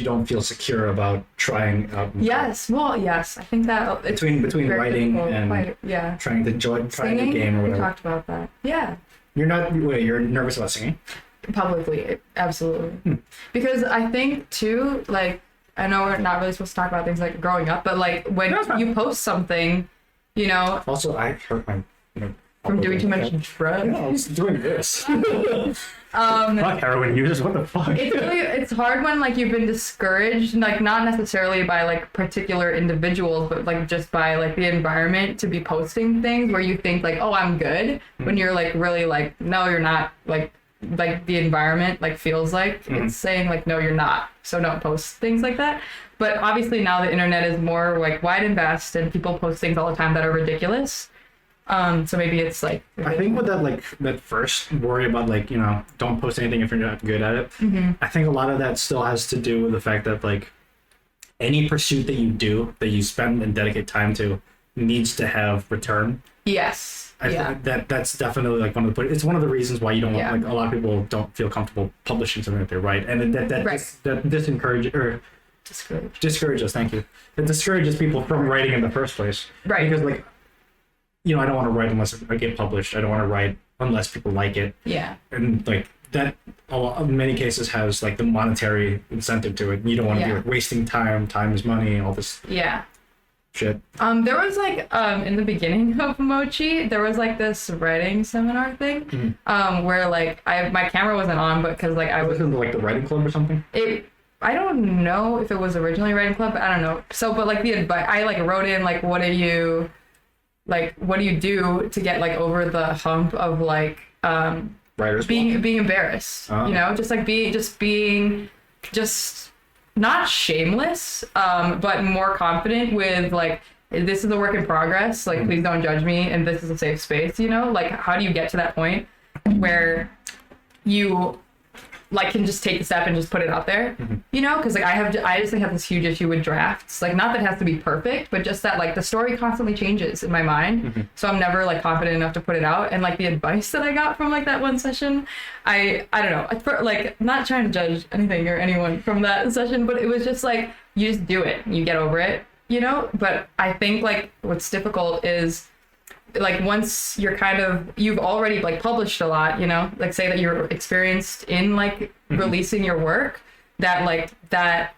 A: don't feel secure about trying out.
B: Yes, I think that it's
A: Between
B: very
A: writing
B: difficult.
A: and trying the game or
B: We
A: whatever.
B: talked about that. Yeah.
A: You're nervous about singing?
B: Publicly, absolutely. Because I think too, like, I know we're not really supposed to talk about things like growing up, but like when you post something, you know.
A: Also, I hurt my.
B: From doing too much drugs.
A: Yeah, I was doing this. Fuck heroin users, what the fuck?
B: It's hard when like you've been discouraged, like not necessarily by like particular individuals, but like just by like the environment to be posting things where you think like, oh, I'm good, when you're like really like, no, you're not, like the environment like feels like it's saying like, no, you're not, so don't post things like that. But obviously now the internet is more like wide and vast and people post things all the time that are ridiculous. So maybe it's like
A: I think with that first worry about like, you know, don't post anything if you're not good at it. I think a lot of that still has to do with the fact that like any pursuit that you do, that you spend and dedicate time to, needs to have return.
B: Yes.
A: I think that's definitely like one of the, it's one of the reasons why you don't want, like, a lot of people don't feel comfortable publishing something that they write, and that discourages, thank you. It discourages people from writing in the first place.
B: Right.
A: Because, like, you know, I don't want to write unless I get published. I don't want to write unless people like it.
B: Yeah.
A: And like that, in many cases has like the monetary incentive to it. You don't want to be like wasting time. Time is money. All this.
B: Yeah.
A: Shit.
B: There was like in the beginning of Mochi, there was like this writing seminar thing, where like my camera wasn't on, but because like I was
A: in like the writing club or something.
B: I don't know if it was originally writing club, but I don't know. So, but like the advice, I like wrote in like, what do you do to get like over the hump of like
A: Writer's
B: being embarrassed, you know, being not shameless, but more confident with like, this is a work in progress, like please don't judge me, and this is a safe space, you know. Like, how do you get to that point where you like can just take the step and just put it out there, you know? Because like I just have this huge issue with drafts, like not that it has to be perfect, but just that like the story constantly changes in my mind, so I'm never like confident enough to put it out. And like the advice that I got from like that one session, I don't know, like not trying to judge anything or anyone from that session, but it was just like, you just do it, you get over it, you know. But I think like what's difficult is like once you're you've already like published a lot, you know, like say that you're experienced in like releasing your work, that like that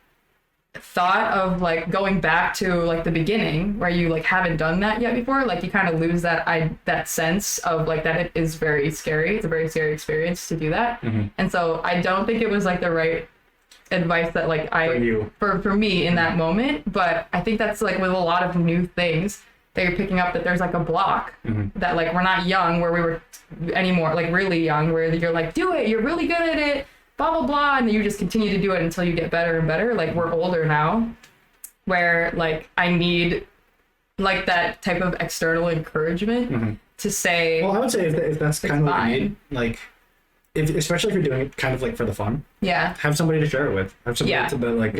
B: thought of like going back to like the beginning where you like haven't done that yet before, like you kind of lose that sense of like that it is very scary. It's a very scary experience to do that. And so I don't think it was like the right advice that like for me in that moment. But I think that's like with a lot of new things that you're picking up, that there's like a block, that like we're not young where we were anymore, like really young where you're like, do it, you're really good at it, blah blah blah, and you just continue to do it until you get better and better. Like we're older now where like I need like that type of external encouragement to say, well,
A: I would say if that's kind of what you need, like especially if you're doing it kind of like for the fun, have somebody to share it with, have somebody to like,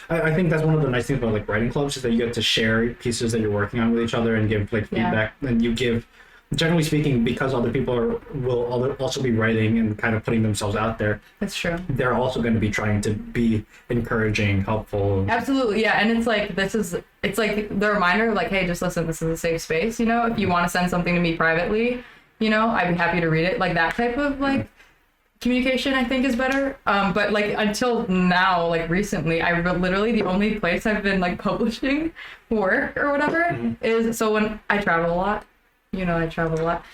A: I think that's one of the nice things about like writing clubs, is that you get to share pieces that you're working on with each other and give like feedback, and you give, generally speaking, because other people will also be writing and kind of putting themselves out there. That's true. They're also going to be trying to be encouraging, helpful.
B: Absolutely, yeah. And it's like it's like the reminder of like, hey, just listen, this is a safe space, you know. If you want to send something to me privately, you know, I'd be happy to read it. Like that type of like communication, I think, is better. But like until now, like recently, literally the only place I've been like publishing work or whatever is, so when I travel a lot. You know, I travel a lot.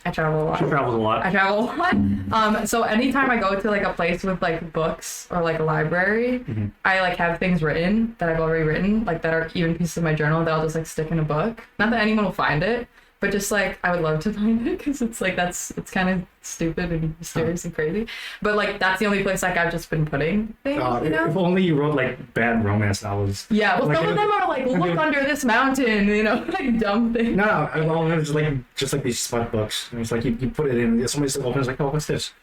B: She
A: travels a lot.
B: I travel a lot. So anytime I go to like a place with like books or like a library, I like have things written that I've already written, like that are even pieces of my journal that I'll just like stick in a book. Not that anyone will find it, but just like I would love to find it, because it's like it's kind of stupid and mysterious and crazy. But like that's the only place like I've just been putting things. You know?
A: If only you wrote like bad romance novels.
B: Yeah, well, like, some of them are like look under this mountain, you know, like dumb things.
A: No, it was just like these smut books. And it's like you put it in, somebody opens like, oh, what's this?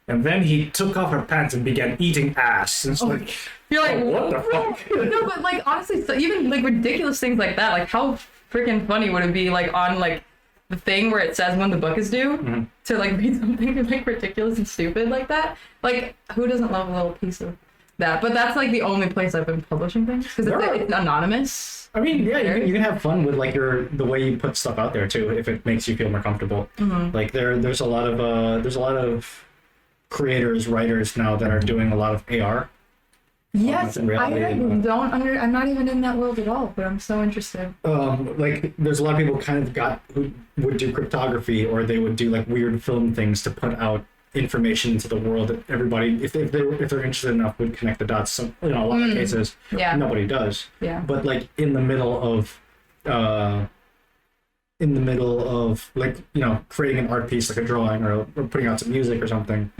A: And then he took off her pants and began eating ass. And it's like,
B: you're like,
A: what the fuck?
B: No, but like honestly, so even like ridiculous things like that, like how freaking funny would it be like on like the thing where it says when the book is due to like read something like ridiculous and stupid like that? Like who doesn't love a little piece of that? But that's like the only place I've been publishing things, because it's anonymous.
A: I mean, yeah, you can have fun with like the way you put stuff out there too, if it makes you feel more comfortable. Like there's a lot of creators, writers now that are doing a lot of AR.
B: Yes, I'm not even in that world at all, but I'm so interested.
A: Like there's a lot of people who would do cryptography, or they would do like weird film things to put out information into the world that everybody, if they're interested enough, would connect the dots. So, you know, a lot of cases, nobody does. Yeah. But like in the middle of like, you know, creating an art piece like a drawing or putting out some music or something,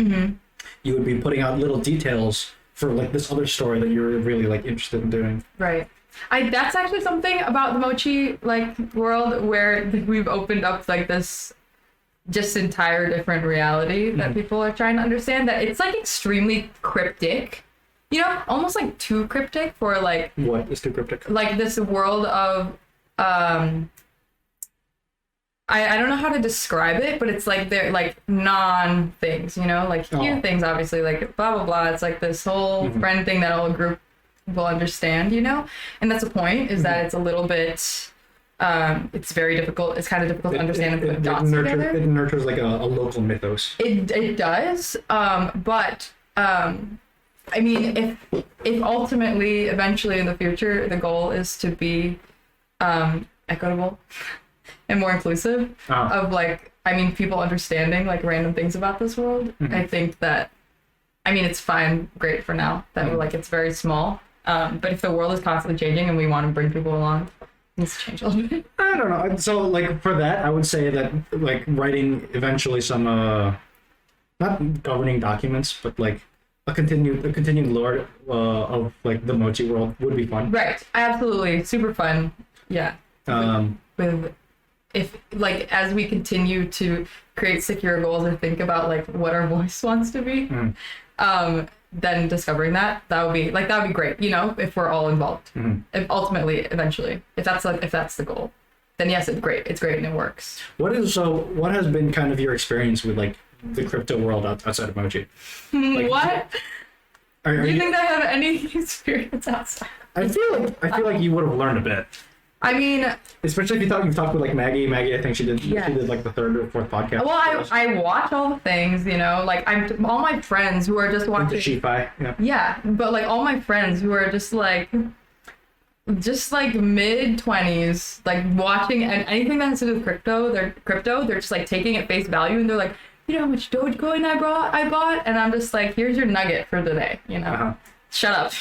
A: you would be putting out little details for like this other story that you're really like interested in doing. Right.
B: That's actually something about the Mochi like world where we've opened up like this just entire different reality that people are trying to understand, that it's like extremely cryptic almost like too cryptic for like
A: What is too cryptic?
B: like this world of I don't know how to describe it, but it's like they're like non things, like few things, obviously, like blah blah blah. It's like this whole friend thing that all group will understand, and that's the point, is that it's a little bit it's very difficult. It's kind of difficult to understand and put dots together.
A: It nurtures like a local mythos.
B: It does, but I mean, if ultimately, eventually in the future, the goal is to be equitable and more inclusive of like, I mean, people understanding like random things about this world. I think that, I mean, it's fine, great for now that like it's very small. But if the world is constantly changing and we want to bring people along, it needs to change a little bit.
A: I don't know. So like for that, I would say that like writing eventually some not governing documents, but like a continued lore of like the Mochi world would be fun.
B: Right. Absolutely. Super fun. Yeah. With if like as we continue to create secure goals or think about like what our voice wants to be, then discovering that would be great, if we're all involved. If ultimately, eventually, if that's the goal, then yes, it's great and it works.
A: What has been kind of your experience with like the crypto world outside of Mochi? Like,
B: what? Do you think I have any experience outside?
A: I feel like you would have learned a bit.
B: I mean,
A: especially if you've talked with like Maggie. I think she did like the third or fourth podcast.
B: Well, I watch all the things, like all my friends who are just watching.
A: The Shifi, yeah.
B: Yeah, but like all my friends who are just like mid-20s, like watching and anything that has to do with crypto, they're just like taking it face value, and they're like, how much Dogecoin I bought, and I'm just like, here's your nugget for the day, shut up,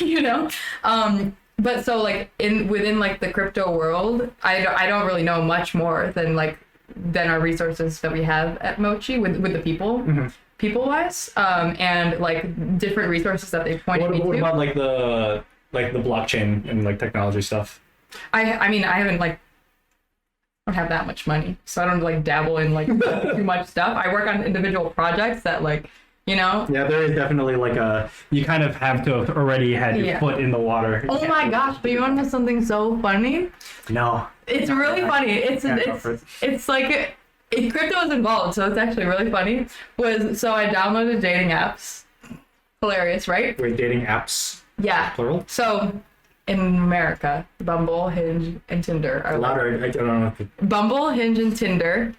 B: But so like within like the crypto world, I don't really know much more than our resources that we have at Mochi with the people, people wise, and like different resources that they pointed me to.
A: What about like the blockchain and like technology stuff?
B: I mean, I haven't I don't have that much money, so I don't like dabble in like too much stuff. I work on individual projects that Yeah,
A: there is definitely you kind of have to have already had your foot in the water.
B: Oh my gosh, but you want to know something so funny?
A: No.
B: It's really funny. It's like crypto is involved, so it's actually really funny. So I downloaded dating apps. Hilarious, right?
A: Wait, dating apps?
B: Yeah.
A: Plural?
B: So in America, Bumble, Hinge, and Tinder are
A: louder. I don't know.
B: Bumble, Hinge, and Tinder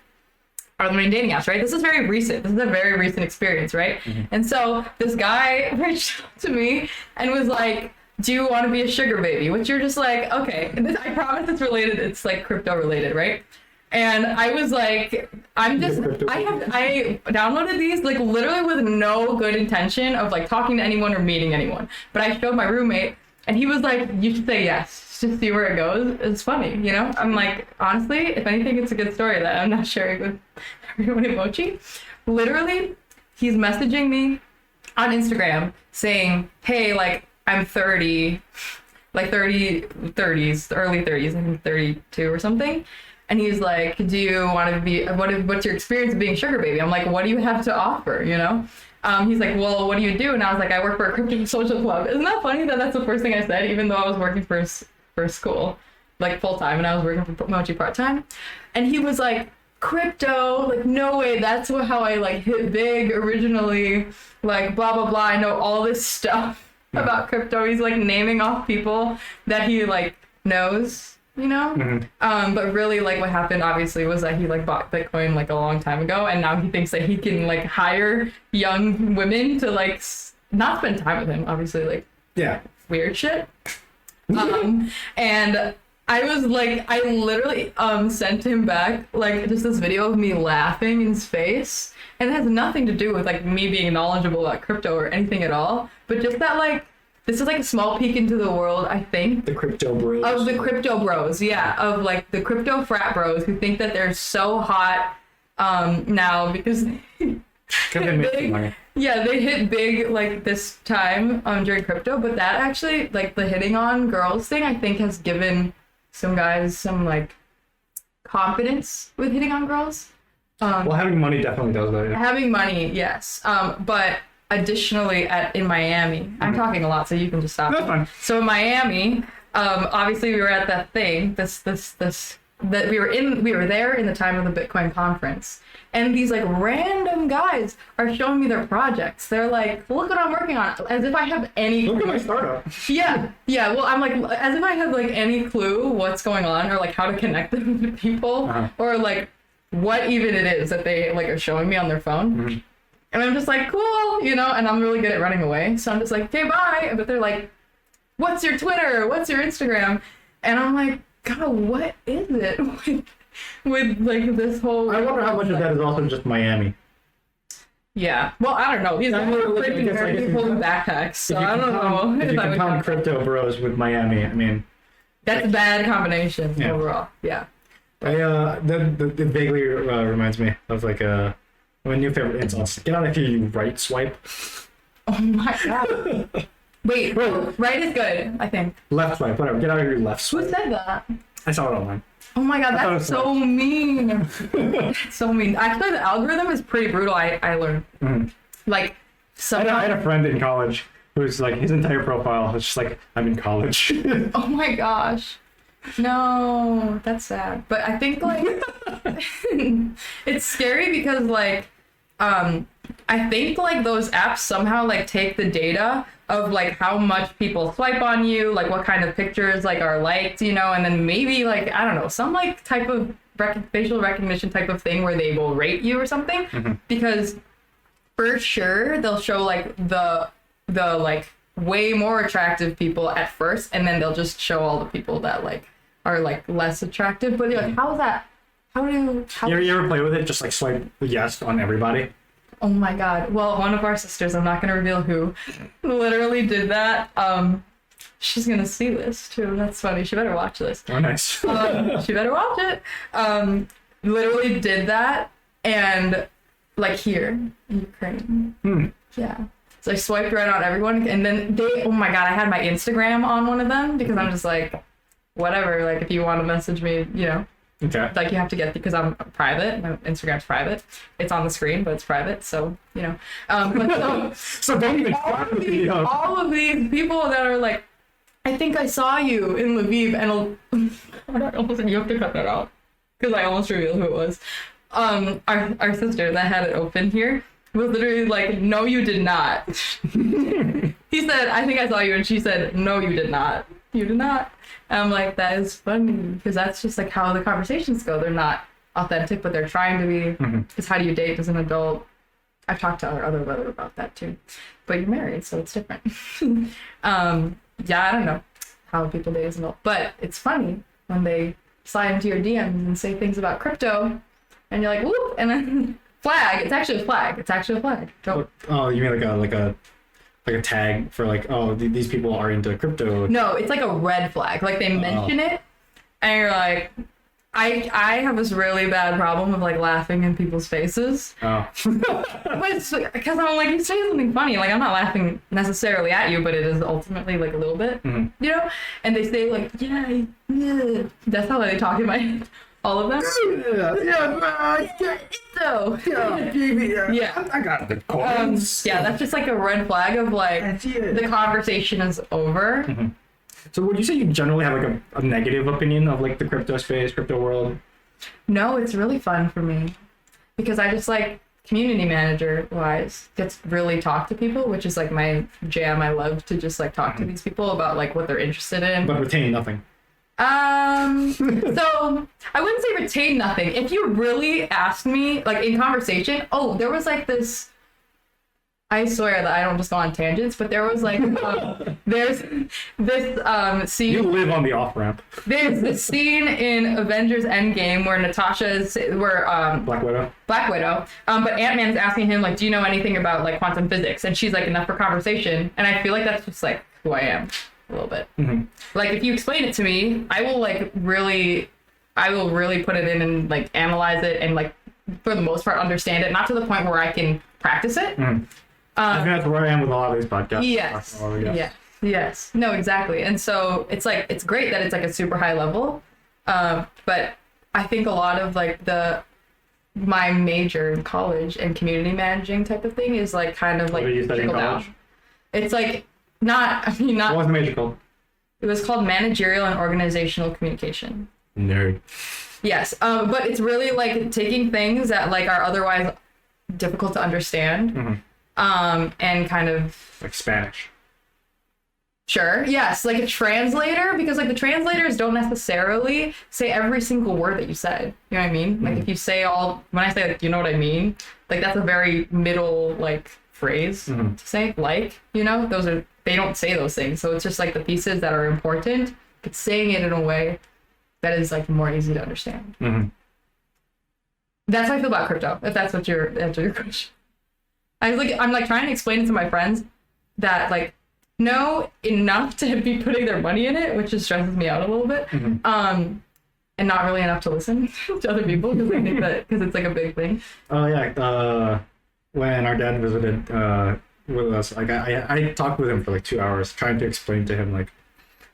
B: are the main dating apps, right? This is very recent. This is a very recent experience, right? And so this guy reached out to me and was like, do you want to be a sugar baby? Which you're just like, okay. And I promise it's related. It's like crypto related, right? And I was like, I downloaded these like literally with no good intention of like talking to anyone or meeting anyone. But I showed my roommate and he was like, you should say yes, just see where it goes. It's funny, I'm like, honestly, if anything, it's a good story that I'm not sharing with everyone at Mochi. Literally, he's messaging me on Instagram saying, hey, like I'm 30, like 30s, early 30s, I think 32 or something. And he's like, do you want to be, what's your experience of being a sugar baby? I'm like, what do you have to offer, He's like, well, what do you do? And I was like, I work for a crypto social club. Isn't that funny that that's the first thing I said, even though I was working for school, like full-time, and I was working for Mochi part-time? And he was like, crypto, like, no way, that's how I like hit big originally, like blah, blah, blah. I know all this stuff about crypto. He's like naming off people that he like knows. But really like what happened obviously was that he like bought Bitcoin like a long time ago, and now he thinks that he can like hire young women to like not spend time with him, obviously, like weird shit. And I was like, I literally sent him back like just this video of me laughing in his face, and it has nothing to do with like me being knowledgeable about crypto or anything at all, but just that like this is like a small peek into the world, I think.
A: The crypto bros.
B: Of the crypto bros, yeah. Of like the crypto frat bros who think that they're so hot now because they hit big like this time during crypto. But that actually, like the hitting on girls thing, I think has given some guys some like confidence with hitting on girls.
A: Well, having money definitely does that. Yeah.
B: Having money, yes. But
C: additionally in Miami, I'm talking a lot, so you can just stop.
A: That's fine.
C: So in Miami, obviously we were at that thing, that we were there in the time of the Bitcoin conference. And these like random guys are showing me their projects. They're like, look what I'm working on, as if I have any
A: Look at my startup.
C: Yeah. Well, I'm like, as if I have like any clue what's going on, or like how to connect them to people, or like what even it is that they like are showing me on their phone. And I'm just like, cool, and I'm really good at running away. So I'm just like, okay, bye. But they're like, what's your Twitter? What's your Instagram? And I'm like, God, what is it with like this whole...
A: I wonder how much of that is also just Miami.
C: Yeah. Well, I don't know. These are freaking very people in backpacks, so I don't know.
A: If you compound crypto bros with Miami, I mean...
C: That's a bad combination overall. Yeah.
A: That vaguely reminds me of like my new favorite insults. Get out of here, you right swipe.
C: Oh my God. Wait, right is good, I think.
A: Left swipe, whatever. Get out of here, left swipe.
C: Who said that?
A: I saw it online.
C: Oh my God, that's so mean. That's so mean. Actually, the algorithm is pretty brutal, I learned. Like,
A: I had a friend in college who's like, his entire profile was just like, I'm in college.
C: Oh my gosh. No, that's sad. But I think like it's scary because like I think like those apps somehow like take the data of like how much people swipe on you, like what kind of pictures like are liked, and then maybe like I don't know, some like type of facial recognition type of thing where they will rate you or something. Because for sure they'll show like the like way more attractive people at first, and then they'll just show all the people that like are like less attractive. But you're like, how is that? You
A: ever play with it? Just like swipe yes on everybody?
C: Oh my God. Well, one of our sisters, I'm not going to reveal who, literally did that. She's going to see this too. That's funny. She better watch this.
A: Oh, nice.
C: She better watch it. Literally did that. And like here in Ukraine. Yeah. So I swiped right on everyone. And then oh my God, I had my Instagram on one of them because I'm just like, whatever. Like if you want to message me,
A: Okay.
C: Like you have to get, because I'm private. My Instagram's private. It's on the screen, but it's private. So, But
A: so don't even
C: all of these people that are like, I think I saw you in Lviv, and you have to cut that out because I almost revealed who it was. Our sister that had it open here was literally like, no, you did not. He said, I think I saw you, and she said, no, you did not. You did not. And I'm like, that is funny, because that's just like how the conversations go. They're not authentic, but they're trying to be. Because how do you date as an adult? I've talked to our other brother about that too. But you're married, so it's different. I don't know how people date as an adult. But it's funny when they slide into your DMs and say things about crypto, and you're like, whoop, and then flag. It's actually a flag. Don't.
A: Oh, you mean like a tag for like, oh, these people are into crypto?
C: No, it's like a red flag. Like they mention it, and you're like, I have this really bad problem of like laughing in people's faces.
A: Oh.
C: But it's because I'm like, you say something funny. Like I'm not laughing necessarily at you, but it is ultimately like a little bit, And they say like, yeah. That's how they talk in my head. All of them? Yeah.
A: I got the coins.
C: That's just like a red flag of like the conversation is over.
A: So would you say you generally have like a negative opinion of like the crypto space, crypto world?
C: No, it's really fun for me because I just like community manager wise gets really talk to people, which is like my jam. I love to just like talk to these people about like what they're interested in.
A: But retain nothing.
C: So I wouldn't say retain nothing. If you really asked me, like in conversation, there was like this, I swear that I don't just go on tangents, but there was like, there's this scene.
A: You live on the off-ramp.
C: There's this scene in Avengers Endgame where Black Widow. But Ant-Man's asking him like, do you know anything about like quantum physics? And she's like, enough for conversation. And I feel like that's just like who I am. A little bit. Like if you explain it to me, I will really put it in and like analyze it and like for the most part understand it, not to the point where I can practice it.
A: I think that's where I am with a lot of these podcasts.
C: Yes. No, exactly. And so it's like it's great that it's like a super high level, but I think a lot of like the
B: my major in college and community managing type of thing is like kind of like
A: What did you study in
B: trickle
A: college?
B: down. It's like not
A: What was the major called?
B: it was called managerial and organizational communication.
A: Nerd.
B: Yes, but it's really like taking things that like are otherwise difficult to understand, and kind of
A: Like Spanish.
B: sure, yes, like a translator, because like the translators don't necessarily say every single word that you said. You know what I mean? Like if you say when I say like, you know what I mean, like that's a very middle like phrase to say. Like, you know, they don't say those things, so it's just like the pieces that are important. It's saying it in a way that is like more easy to understand. That's how I feel about crypto. If that's what answer your question, I'm like trying to explain it to my friends that like know enough to be putting their money in it, which just stresses me out a little bit, and not really enough to listen to other people because they think that because it's like a big thing.
A: Oh yeah. When our dad visited with us, like I talked with him for like 2 hours trying to explain to him like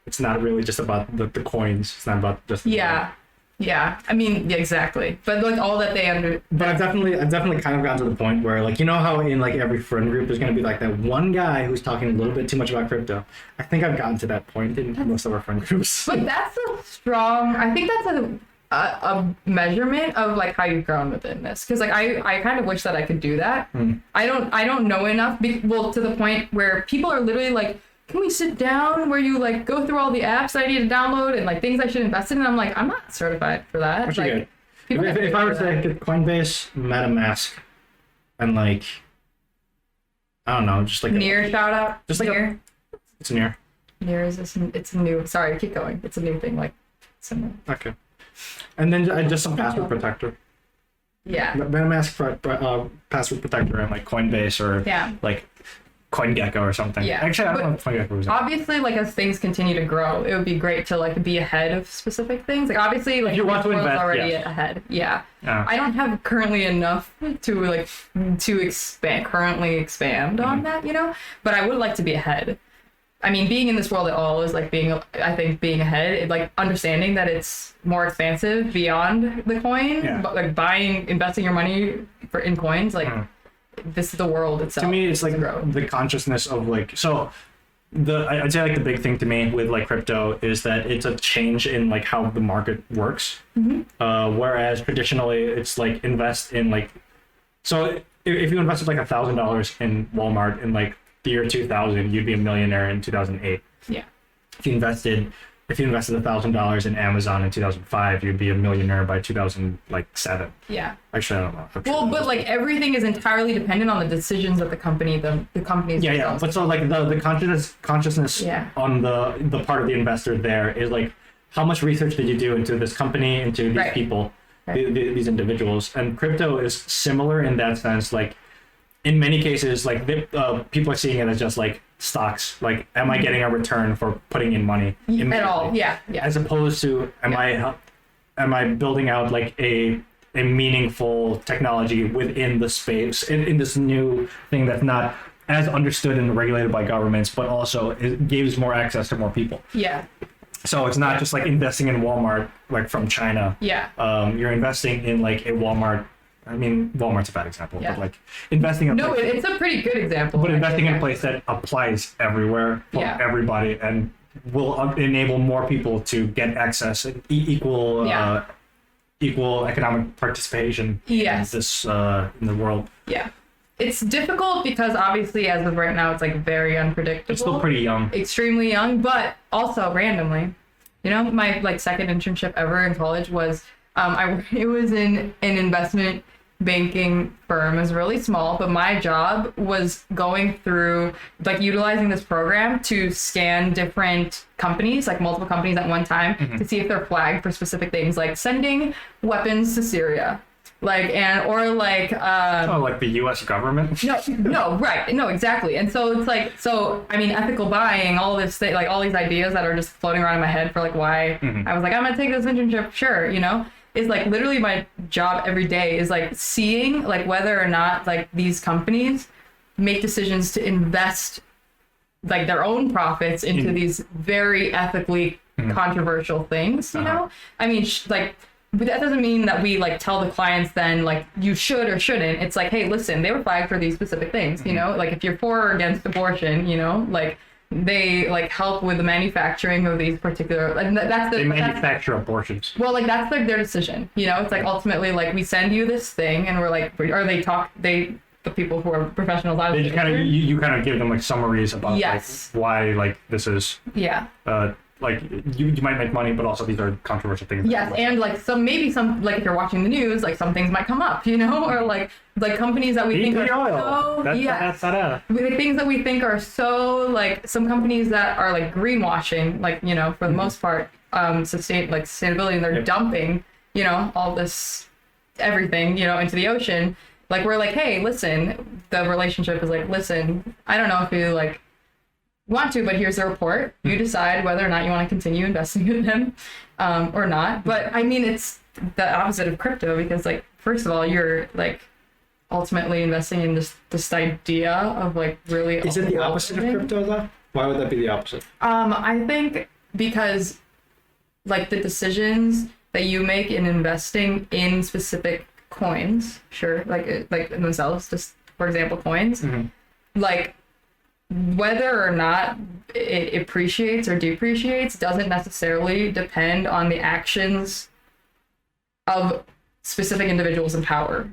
A: it's not really just about the coins. It's not about just
B: Yeah, I mean, yeah, exactly. But like all that they
A: But I've definitely kind of gotten to the point where like, you know how in like every friend group there's gonna be like that one guy who's talking a little bit too much about crypto. I think I've gotten to that point in most of our friend groups.
B: But that's a strong. I think that's a measurement of like how you've grown within this. Because like I kind of wish that I could do that. I don't know enough. To the point where people are literally like, can we sit down where you like go through all the apps that I need to download and like things I should invest in? And I'm like, I'm not certified for that.
A: What
B: Like,
A: you get? If I were to say get Coinbase, MetaMask, and like I don't know, just like
B: Near shout out.
A: Just like
B: Near.
A: it's near.
B: Near is this? It's new. Sorry, keep going. It's a new thing. Like similar.
A: Okay. And then just some password protector.
B: Yeah.
A: MetaMask password protector and like Coinbase or like CoinGecko or something.
B: Yeah.
A: Actually, I don't know if CoinGecko was.
B: Obviously, like as things continue to grow, it would be great to like be ahead of specific things. Like obviously, like
A: you want to
B: the world's
A: invest,
B: already
A: yes.
B: ahead. Yeah.
A: Yeah.
B: I don't have currently enough to expand on that, you know. But I would like to be ahead. I mean, being in this world at all is like being ahead, like understanding that it's more expansive beyond the coin, but like investing your money in coins, like. This is the world itself.
A: To me, it's like the consciousness of like I'd say like the big thing to me with like crypto is that it's a change in like how the market works. Whereas traditionally it's like invest in like if you invested like $1,000 in Walmart in like the year 2000, you'd be a millionaire in 2008.
B: Yeah.
A: If you invested $1,000 in Amazon in 2005, you'd be a millionaire by 2007.
B: Yeah.
A: Actually, I don't know.
B: Well, but like everything is entirely dependent on the decisions that the companies.
A: Yeah. But so like the consciousness on the part of the investor there is like, how much research did you do into this company, into these people, these individuals? And crypto is similar in that sense. Like in many cases, like people are seeing it as just like stocks. Like, am I getting a return for putting in money
B: at all? Yeah.
A: As opposed to am I building out like a meaningful technology within the space in this new thing that's not as understood and regulated by governments, but also it gives more access to more people.
B: Yeah.
A: So it's not just like investing in Walmart like from China.
B: Yeah.
A: You're investing in like a Walmart. I mean, Walmart's a bad example, but like investing in
B: it's a pretty good example.
A: But investing in a place that applies everywhere for everybody and will enable more people to get access and equal economic participation in this in the world.
B: Yeah. It's difficult because obviously as of right now it's like very unpredictable.
A: It's still pretty young.
B: Extremely young, but also randomly. You know, my like second internship ever in college was it was in an investment banking firm. It was really small, but my job was going through like utilizing this program to scan different companies, like multiple companies at one time, to see if they're flagged for specific things, like sending weapons to Syria, like like
A: the U.S. government.
B: no, right, no, exactly. And so it's like, I mean, ethical buying, all this like all these ideas that are just floating around in my head for like why I was like, I'm gonna take this internship, sure, you know. Is like literally my job every day is like seeing like whether or not like these companies make decisions to invest like their own profits into these very ethically controversial things, you know? I mean, like but that doesn't mean that we like tell the clients then like you should or shouldn't. It's like, hey, listen, they were flagged for these specific things, you know, like if you're for or against abortion, you know, like they like help with the manufacturing of these particular, and
A: they manufacture abortions.
B: Well, like that's like their decision, you know. It's like ultimately like we send you this thing, and we're like, or the people who are professionals out of
A: they just kind of you kind of give them like summaries about
B: yes.
A: like why like this is like you might make money, but also these are controversial things.
B: Yes, and like some like if you're watching the news, like some things might come up, you know, or like companies that we think are things that we think are so like some companies that are like greenwashing, like, you know, for the most part, sustainability, and they're dumping, you know, all this everything, you know, into the ocean. Like we're like, hey, listen, the relationship is like, listen, I don't know if you like want to, but here's the report. You decide whether or not you want to continue investing in them or not. But I mean, it's the opposite of crypto because like, first of all, you're like ultimately investing in this idea of like really.
A: Is it the opposite of crypto though? Why would that be the opposite?
B: I think because like the decisions that you make in investing in specific coins, sure, like themselves, just for example, coins, like whether or not it appreciates or depreciates doesn't necessarily depend on the actions of specific individuals in power.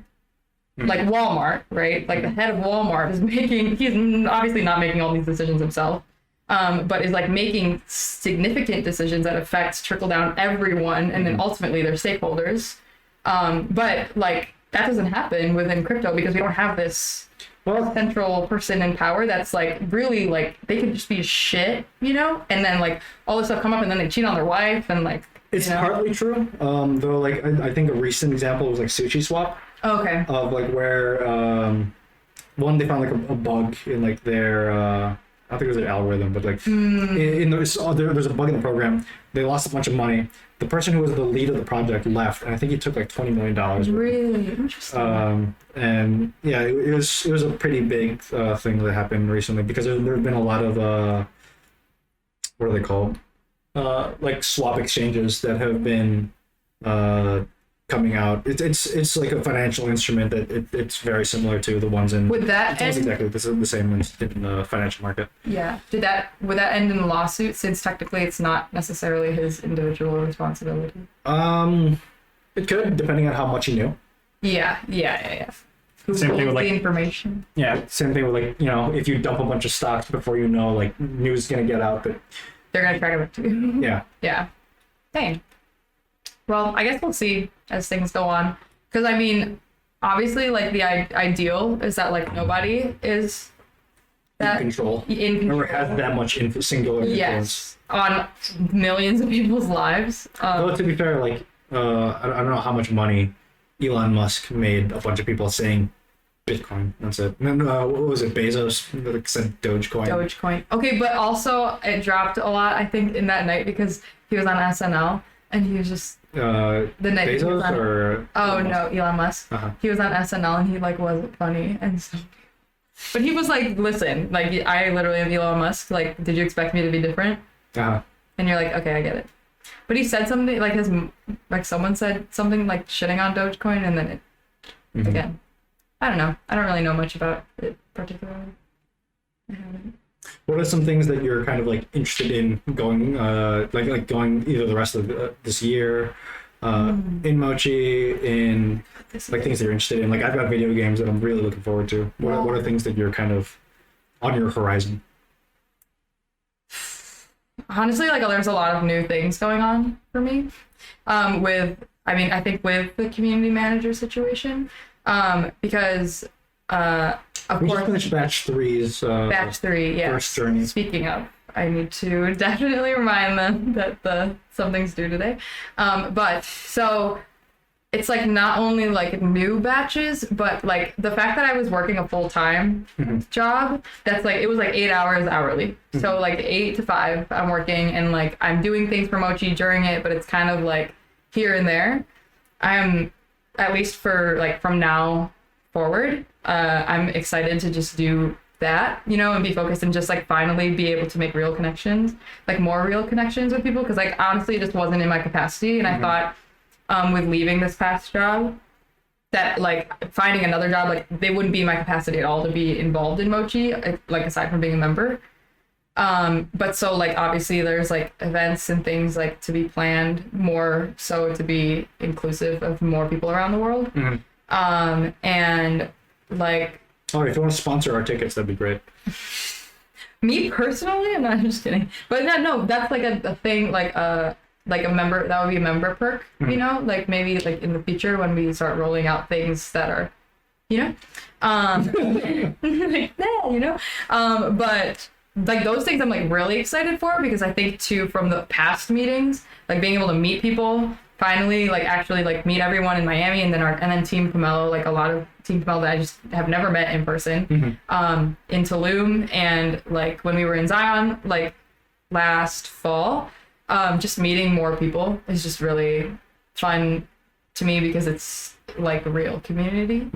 B: Like Walmart, right? Like the head of Walmart he's obviously not making all these decisions himself, but is like making significant decisions that affects trickle down everyone and then ultimately their stakeholders. But like that doesn't happen within crypto because we don't have this central person in power that's like really like they could just be shit, you know, and then like all this stuff come up and then they cheat on their wife and like
A: it's partly true. Though like I think a recent example was like Sushi Swap.
B: Okay.
A: Of like where one they found like a bug in like their I don't think it was an algorithm, but like there's a bug in the program. They lost a bunch of money. The person who was the lead of the project left, and I think he took like $20 million.
B: Really interesting.
A: And yeah, it was a pretty big thing that happened recently because there have been a lot of what are they called? Like swap exchanges that have been coming out. It's like a financial instrument that it's very similar to the ones in.
B: Would that
A: end? Exactly the same in the financial market.
B: Yeah. Would that end in a lawsuit since technically it's not necessarily his individual responsibility?
A: It could, depending on how much he knew.
B: Yeah. Who
A: same thing with like
B: the information.
A: Yeah, same thing with like, you know, if you dump a bunch of stocks before you know, like news is gonna get out that
B: they're gonna track it too.
A: Yeah.
B: Yeah. Dang. Well, I guess we'll see as things go on. Because, I mean, obviously, like, the ideal is that, like, nobody is
A: in control. Or has that much singular influence.
B: Yes, on millions of people's lives.
A: Well, to be fair, like, I don't know how much money Elon Musk made a bunch of people saying Bitcoin. That's it. No, what was it? Bezos that said Dogecoin.
B: Dogecoin. Okay, but also it dropped a lot, I think, in that night because he was on SNL. And he was just
A: the night Bezos or
B: Elon Musk. He was on SNL and he like wasn't funny and so. But he was like, listen, like I literally am Elon Musk. Like, did you expect me to be different? And you're like, okay, I get it. But he said something like someone said something like shitting on Dogecoin and then it again. I don't know. I don't really know much about it particularly. I haven't.
A: What are some things that you're kind of like interested in going, like going either the rest of this year, in Mochi, in like things that you're interested in? Like I've got video games that I'm really looking forward to. What are things that you're kind of on your horizon?
B: Honestly, like there's a lot of new things going on for me. I think with the community manager situation, because. Of
A: we
B: course,
A: just finished batch 3's
B: batch 3, yeah.
A: First journey.
B: Speaking of, I need to definitely remind them that something's due today. But so it's like not only like new batches, but like the fact that I was working a full-time job, that's like it was like 8 hours hourly. So like 8 to 5 I'm working and like I'm doing things for Mochi during it, but it's kind of like here and there. I'm at least for like from now forward, I'm excited to just do that, you know, and be focused and just like finally be able to make real connections, like more real connections with people, because like honestly it just wasn't in my capacity. And I thought with leaving this past job, that like finding another job, like they wouldn't be in my capacity at all to be involved in Mochi, like aside from being a member. But so like obviously there's like events and things like to be planned more so to be inclusive of more people around the world. And like,
A: oh, if you want to sponsor our tickets, that'd be great.
B: me personally, I'm not just kidding, but no, that's like a thing, like a member, that would be a member perk, you know, like maybe like in the future when we start rolling out things that are, you know, like that, you know, but like those things I'm like really excited for, because I think too from the past meetings, like being able to meet people, finally like actually like meet everyone in Miami, and then Team Pomelo, like a lot of Team Pomelo that I just have never met in person, in Tulum, and like when we were in Zion like last fall, just meeting more people is just really fun to me, because it's like a real community.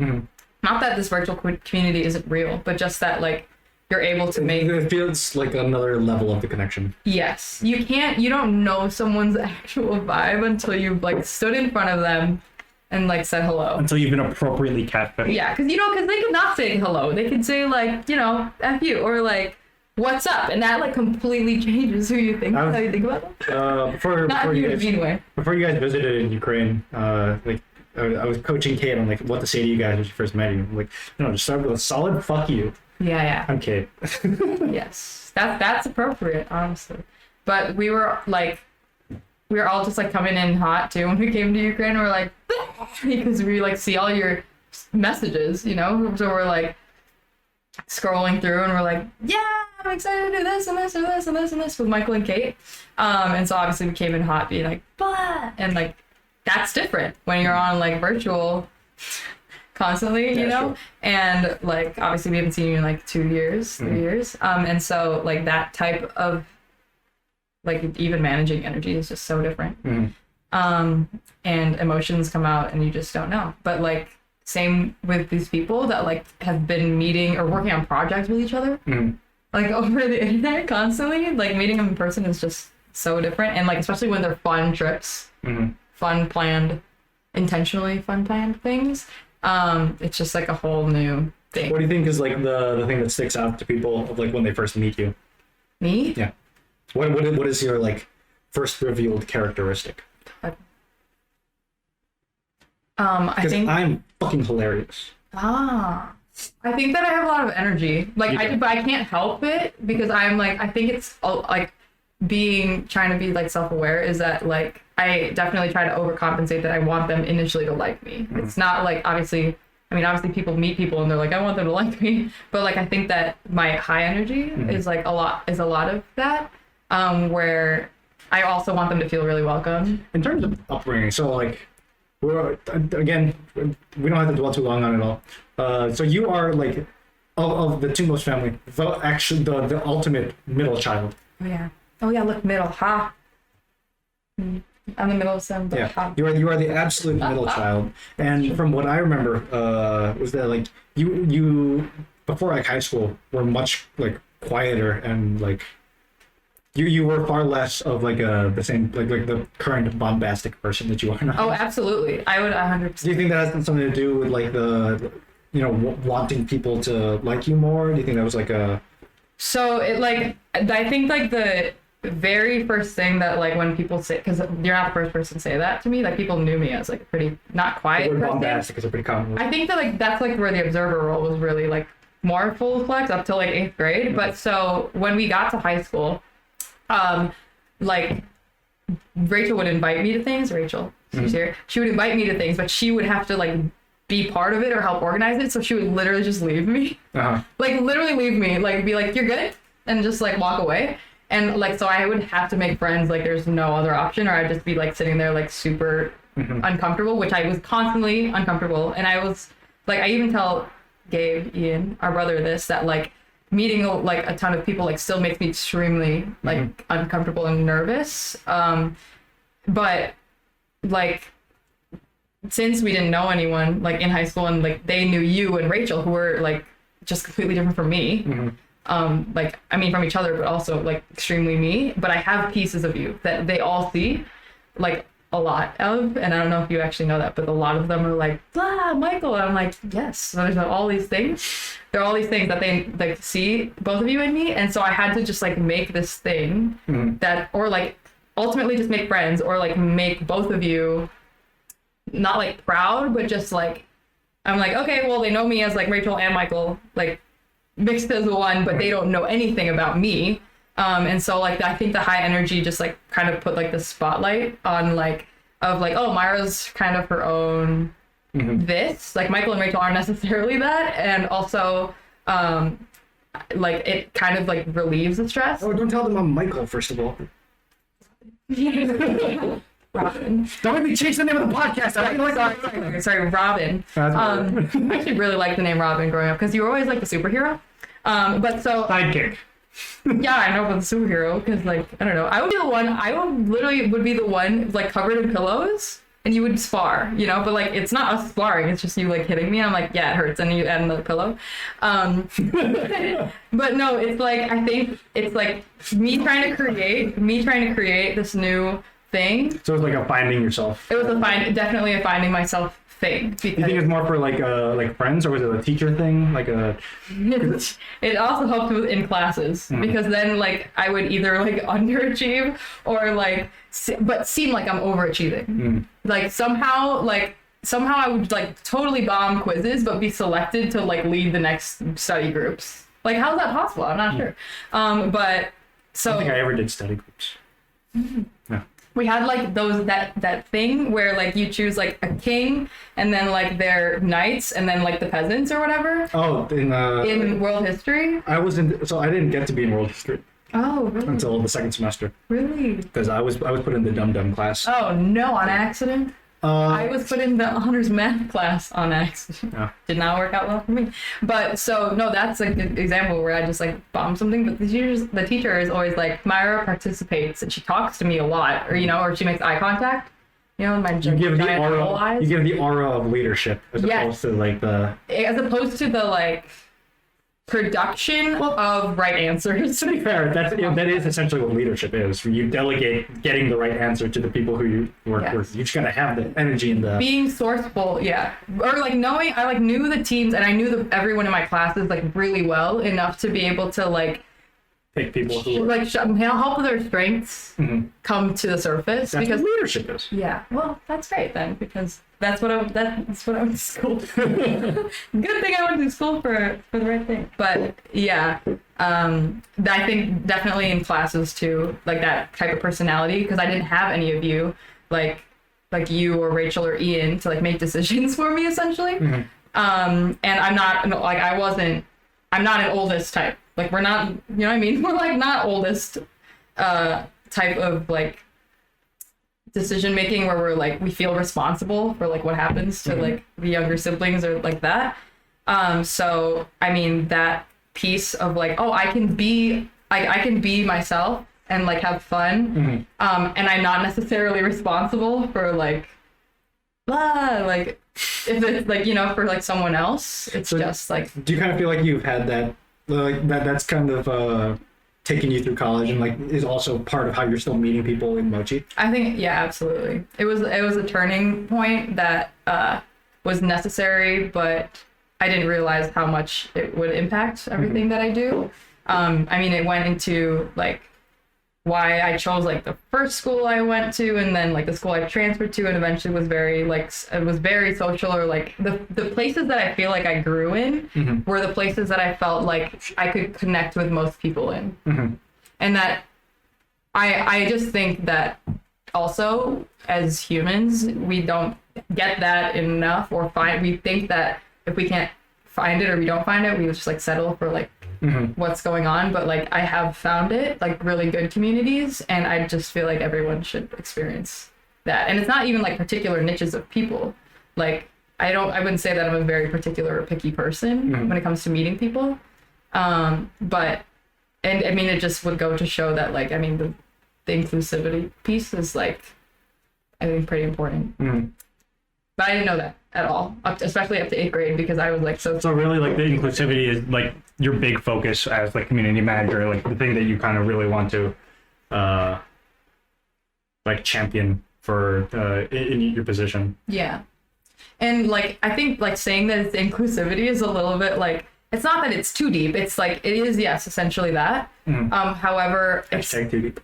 B: Not that this virtual community isn't real, but just that like you're able to make,
A: it feels like another level of the connection.
B: yes, you don't know someone's actual vibe until you've like stood in front of them and like said hello.
A: Until you've been appropriately catfished.
B: Yeah, because they could not say hello, they could say like, you know, F you, or like what's up, and that like completely changes who you think, how you think about them. Before
A: you guys visited in Ukraine, like I was coaching Kate on like what to say to you guys when you first met you. Like, just start with a solid fuck you.
B: Yeah.
A: I'm Kate.
B: Yes, that's appropriate, honestly. But we were all just like coming in hot too when we came to Ukraine. We're like, because we like see all your messages, you know, so we're like scrolling through and we're like, yeah, I'm excited to do this and this and this and this and this with Michael and Kate. And so obviously we came in hot being like, blah, and like that's different when you're on like virtual constantly, you know, sure. And like obviously we haven't seen you in like 2 years, 3 years, and so like that type of like even managing energy is just so different. And emotions come out and you just don't know, but like same with these people that like have been meeting or working on projects with each other, like over the internet constantly, like meeting them in person is just so different, and like especially when they're fun trips, intentionally fun planned things. It's just like a whole new thing.
A: What do you think is like the thing that sticks out to people of like when they first meet you?
B: Me?
A: Yeah. What is your like first revealed characteristic?
B: I think
A: I'm fucking hilarious.
B: I think that I have a lot of energy. Like but I can't help it, because I'm like, I think it's like trying to be like self-aware is that like I definitely try to overcompensate that I want them initially to like me. It's not like obviously people meet people and they're like, I want them to like me, but like I think that my high energy is like a lot of that, where I also want them to feel really welcome.
A: In terms of upbringing, so like again, we don't have to dwell too long on it all. So you are like of the Tumlos family, the ultimate middle child.
B: Oh yeah, look, middle, ha. I'm the middle son, but ha.
A: You are the absolute middle child. And from what I remember, was that like you before like high school were much like quieter, and like you were far less of like the same like the current bombastic person that you are now.
B: Oh, absolutely. I would 100%.
A: Do you think that has something to do with like the wanting people to like you more? Do you think that was like a...
B: So it like, I think like the very first thing that like when people say, because you're not the first person to say that to me, like people knew me as like a pretty not quiet person.
A: Bombastic is a pretty common word.
B: I think that like that's like where the observer role was really like more full flex up till like 8th grade. But so when we got to high school, like Rachel would invite me to things. She's here. She would invite me to things, but she would have to like be part of it or help organize it. So she would literally just leave me, like literally leave me, like be like, you're good, and just like walk away. And like, so I would have to make friends. Like there's no other option, or I'd just be like sitting there like super uncomfortable, which I was constantly uncomfortable. And I was like, I even tell Ian, our brother, this, that like meeting like a ton of people like still makes me extremely like uncomfortable and nervous. But like since we didn't know anyone like in high school, and like they knew you and Rachel, who were like just completely different from me, like I mean from each other, but also like extremely me, but I have pieces of you that they all see, like a lot of, and I don't know if you actually know that, but a lot of them are like, blah, Michael. And I'm like, yes. So there's all these things. There are all these things that they like see both of you in me, and so I had to just like make this thing that, or like ultimately just make friends, or like make both of you not like proud, but just like, I'm like, okay, well, they know me as like Rachel and Michael, like mixed as one, but they don't know anything about me. And so like I think the high energy just like kind of put like the spotlight on like of like, oh, Myra's kind of her own this. Like Michael and Rachel aren't necessarily that, and also like it kind of like relieves the stress.
A: Oh, don't tell them I'm Michael, first of all.
B: Robin.
A: Don't make me change the name of the podcast. I like
B: Sorry, Robin. I actually really liked the name Robin growing up because you were always like the superhero. But so
A: sidekick.
B: yeah, I know about the superhero because like I don't know. I would be the one. I would literally be the one like covered in pillows, and you would spar, you know. But like it's not us sparring. It's just you like hitting me. And I'm like, yeah, it hurts, and you add another pillow. But no, it's like I think it's like me trying to create this new thing.
A: So it's like a finding yourself.
B: It was definitely a finding myself thing. Because
A: you think it's more for like friends, or was it a teacher thing? Like a.
B: It also helped in classes because then like I would either like underachieve or like but seem like I'm overachieving. Like somehow I would like totally bomb quizzes but be selected to like lead the next study groups. Like how's that possible? I'm not sure. But so
A: I don't think I ever did study groups. No.
B: We had like that thing where like you choose like a king and then like their knights and then like the peasants or whatever.
A: Oh,
B: in world history.
A: I didn't get to be in world history.
B: Oh, really?
A: Until the second semester.
B: Really?
A: Because I was put in the dumb class.
B: Oh no, on accident. I was put in the honors math class on accident.
A: Yeah.
B: Did not work out well for me. But so no, that's like an example where I just like bombed something. But the teacher is always like, Myra participates and she talks to me a lot, or you know, or she makes eye contact. You know, my
A: you give the aura.
B: eyes.
A: You give the aura of leadership as opposed to like the.
B: As opposed to the like production of right answers.
A: To be fair, that is essentially what leadership is. You delegate getting the right answer to the people who you work with. You just gotta have the energy and the
B: being sourceful, yeah. Or like knowing, I like knew the teams and I knew everyone in my classes like really well enough to be able to like
A: pick people who are,
B: like help their strengths come to the surface.
A: That's
B: because
A: what leadership is.
B: Yeah, well, that's great then because that's what I went to school for. Good thing I went to school for the right thing. But yeah, I think definitely in classes too, like that type of personality, because I didn't have any of you like you or Rachel or Ian to like make decisions for me essentially. And I'm not like I'm not an oldest type. Like we're not, you know what I mean? We're like not oldest type of like decision making where we're like we feel responsible for like what happens to like the younger siblings or like that. So I mean that piece of like, oh, I can be myself and like have fun. And I'm not necessarily responsible for like like if it's like, you know, for like someone else. It's so just like,
A: do you kind of feel like you've had that like that's kind of taking you through college and like is also part of how you're still meeting people in Mochi?
B: I think, yeah, absolutely. It was a turning point that was necessary, but I didn't realize how much it would impact everything that I do. I mean, it went into like why I chose like the first school I went to, and then like the school I transferred to, and eventually was very like it was very social, or like the places that I feel like I grew in were the places that I felt like I could connect with most people in, and that I just think that also as humans we don't get that enough, or we think that if we can't find it or we don't find it, we just like settle for like what's going on. But like I have found it like really good communities, and I just feel like everyone should experience that. And it's not even like particular niches of people. Like I wouldn't say that I'm a very particular or picky person when it comes to meeting people. But and I mean it just would go to show that like I mean the inclusivity piece is like I think pretty important. But I didn't know that at all, especially up to 8th grade, because I was like so
A: really like the inclusivity is like your big focus as like community manager, like the thing that you kind of really want to like champion for in your position.
B: Yeah. And like I think like saying that it's inclusivity is a little bit like it's not that it's too deep. It's like it is, yes, essentially that. However, it's
A: Hashtag too deep.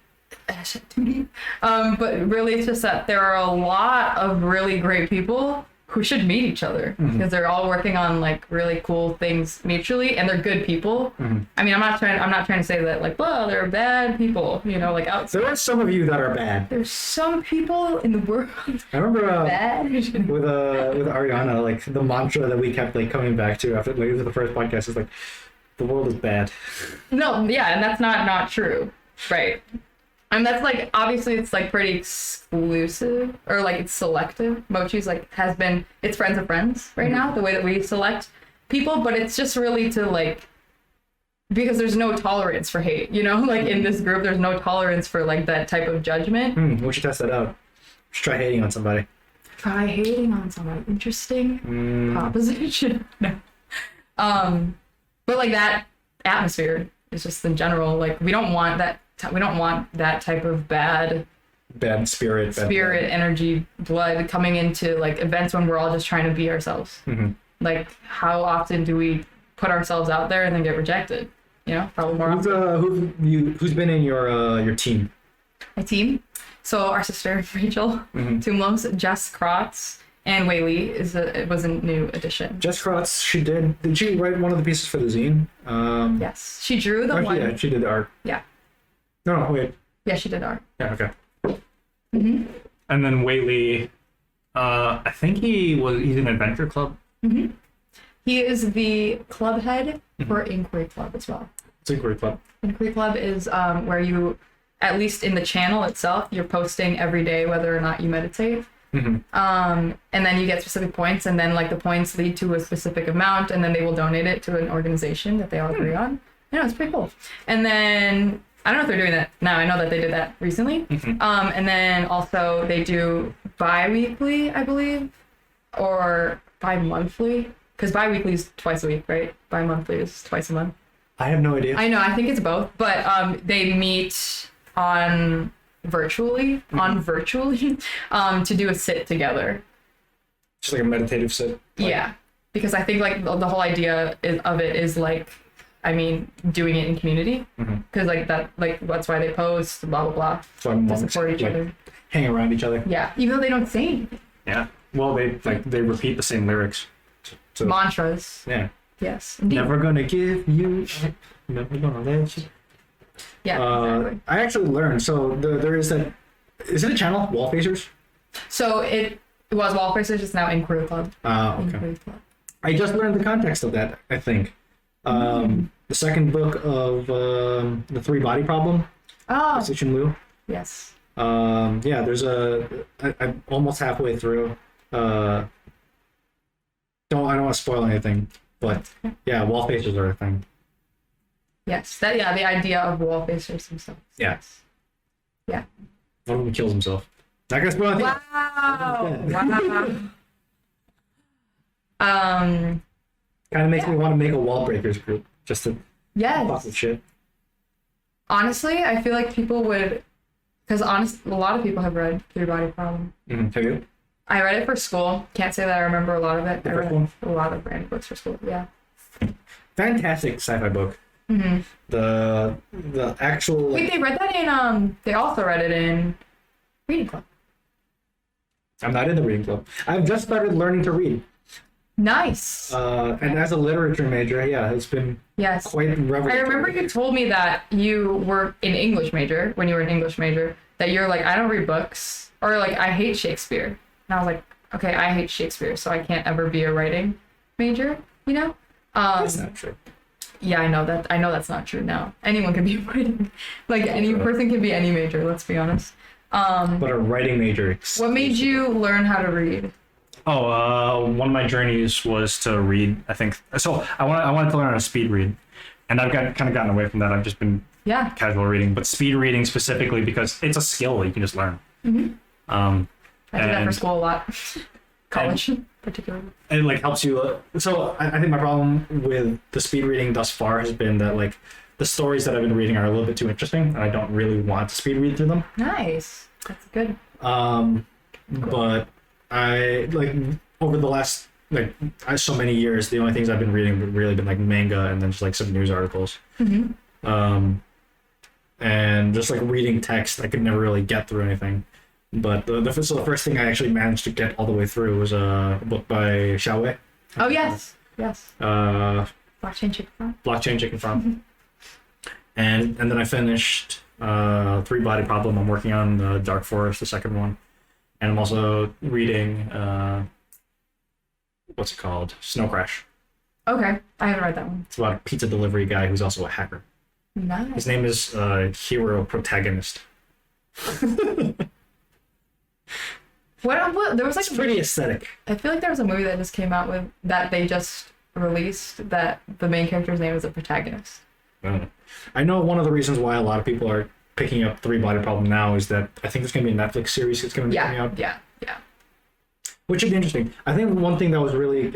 B: too deep. But really it's just that there are a lot of really great people who should meet each other because they're all working on like really cool things mutually and they're good people. I mean, I'm not trying to say that like, well, they're bad people, you know, like outside.
A: There are some of you that are bad.
B: There's some people in the world
A: I remember
B: bad.
A: with Ariana, like the mantra that we kept like coming back to after like the first podcast is like, the world is bad.
B: No, yeah, and that's not true, right? And that's like obviously it's like pretty exclusive or like it's selective. Mochi's like has been it's friends of friends right now, the way that we select people, but it's just really to like because there's no tolerance for hate, you know, like in this group there's no tolerance for like that type of judgment.
A: We should test that out. Just try hating on somebody.
B: Try hating on somebody. Interesting proposition. No. But like that atmosphere is just in general like we don't want that type of bad
A: Spirit
B: energy, blood coming into like events when we're all just trying to be ourselves. Like how often do we put ourselves out there and then get rejected? You know, probably more often.
A: Who's been in your team?
B: My team. So our sister Rachel Tumlos, Jess Krotz, and Whaley was a new addition.
A: Jess Krotz, did she write one of the pieces for the zine?
B: Yes, she drew the one.
A: Yeah, she did the art.
B: Yeah.
A: No, wait.
B: Yeah, she did art.
A: Yeah, okay. And then Whaley, I think he's in Adventure Club.
B: He is the club head for Inquiry Club as well.
A: It's Inquiry Club.
B: Inquiry Club is where you, at least in the channel itself, you're posting every day whether or not you meditate. And then you get specific points, and then like the points lead to a specific amount, and then they will donate it to an organization that they all agree on. You know, it's pretty cool. And then I don't know if they're doing that now. I know that they did that recently. And then also they do bi-weekly, I believe, or bi-monthly. Because bi-weekly is twice a week, right? Bi-monthly is twice a month.
A: I have no idea.
B: I know. I think it's both. But they meet on virtually to do a sit together.
A: Just like a meditative sit.
B: Yeah. Because I think like the whole idea of it is like, I mean, doing it in community, because like that's why they post, blah blah blah, to support each other,
A: hang around each other.
B: Yeah, even though they don't say anything.
A: Yeah, well, they repeat the same lyrics. So,
B: mantras.
A: Yeah.
B: Yes. Indeed.
A: Never gonna give you up, never gonna let you.
B: Yeah. Exactly.
A: I actually learned. So there is that. Is it a channel? Wall Facers?
B: So it was Wall Facers. It's now Inquiry Club.
A: Okay.
B: Inquiry Club.
A: I just learned the context of that. I think. The second book of the Three Body Problem.
B: Oh.
A: Position Liu.
B: Yes.
A: Yeah, there's I'm almost halfway through. I don't want to spoil anything, but yeah, wall facers are a thing.
B: Yes. The idea of wall facers themselves.
A: Yeah.
B: Yes. Yeah.
A: One of them kills himself. Not gonna spoil anything.
B: Wow. Wow.
A: Kind of makes me want to make a wall breakers group just to fuck with shit.
B: Honestly, I feel like people would, because a lot of people have read Three Body Problem.
A: Have you?
B: I read it for school. Can't say that I remember a lot of it.
A: The
B: I
A: first
B: read
A: one?
B: a lot of random books for school. Yeah.
A: Fantastic sci-fi book. The actual.
B: Wait, they read that in They also read it in reading club.
A: I'm not in the reading club. I've just started learning to read.
B: Nice.
A: And as a literature major, yeah, it's been quite revelatory.
B: I remember you told me that you were an English major when you were an English major. That you're like, I don't read books, or like I hate Shakespeare. And I was like, okay, I hate Shakespeare, so I can't ever be a writing major. You know?
A: That's not true.
B: Yeah, I know that. I know that's not true now. Anyone can be writing. Like any person can be any major. Let's be honest.
A: But a writing major.
B: What made you learn how to read?
A: One of my journeys was to read. I think so. I wanted to learn how to speed read, and I've kind of gotten away from that. I've just been casual reading, but speed reading specifically because it's a skill that you can just learn.
B: I did that for school a lot. College, particularly.
A: It like helps you. So I think my problem with the speed reading thus far has been that like the stories that I've been reading are a little bit too interesting, and I don't really want to speed read through them.
B: Nice. That's good.
A: but I like over the last like so many years, the only things I've been reading have really been like manga and then just like some news articles. And just like reading text, I could never really get through anything. But the first thing I actually managed to get all the way through was a book by Xiaowei.
B: Oh yes. Blockchain Chicken Farm.
A: Blockchain Chicken Farm. And then I finished Three Body Problem. I'm working on Dark Forest, the second one. And I'm also reading what's it called? Snow Crash.
B: Okay, I haven't read that one.
A: It's about a pizza delivery guy who's also a hacker.
B: Nice.
A: His name is Hero Protagonist.
B: What there was like
A: It's pretty aesthetic.
B: I feel like there was a movie that just came out with that they just released that the main character's name is a protagonist.
A: I don't know. I know one of the reasons why a lot of people are picking up Three Body Problem now is that I think there's going to be a Netflix series that's going to be coming out.
B: Yeah.
A: Which should be interesting. I think one thing that was really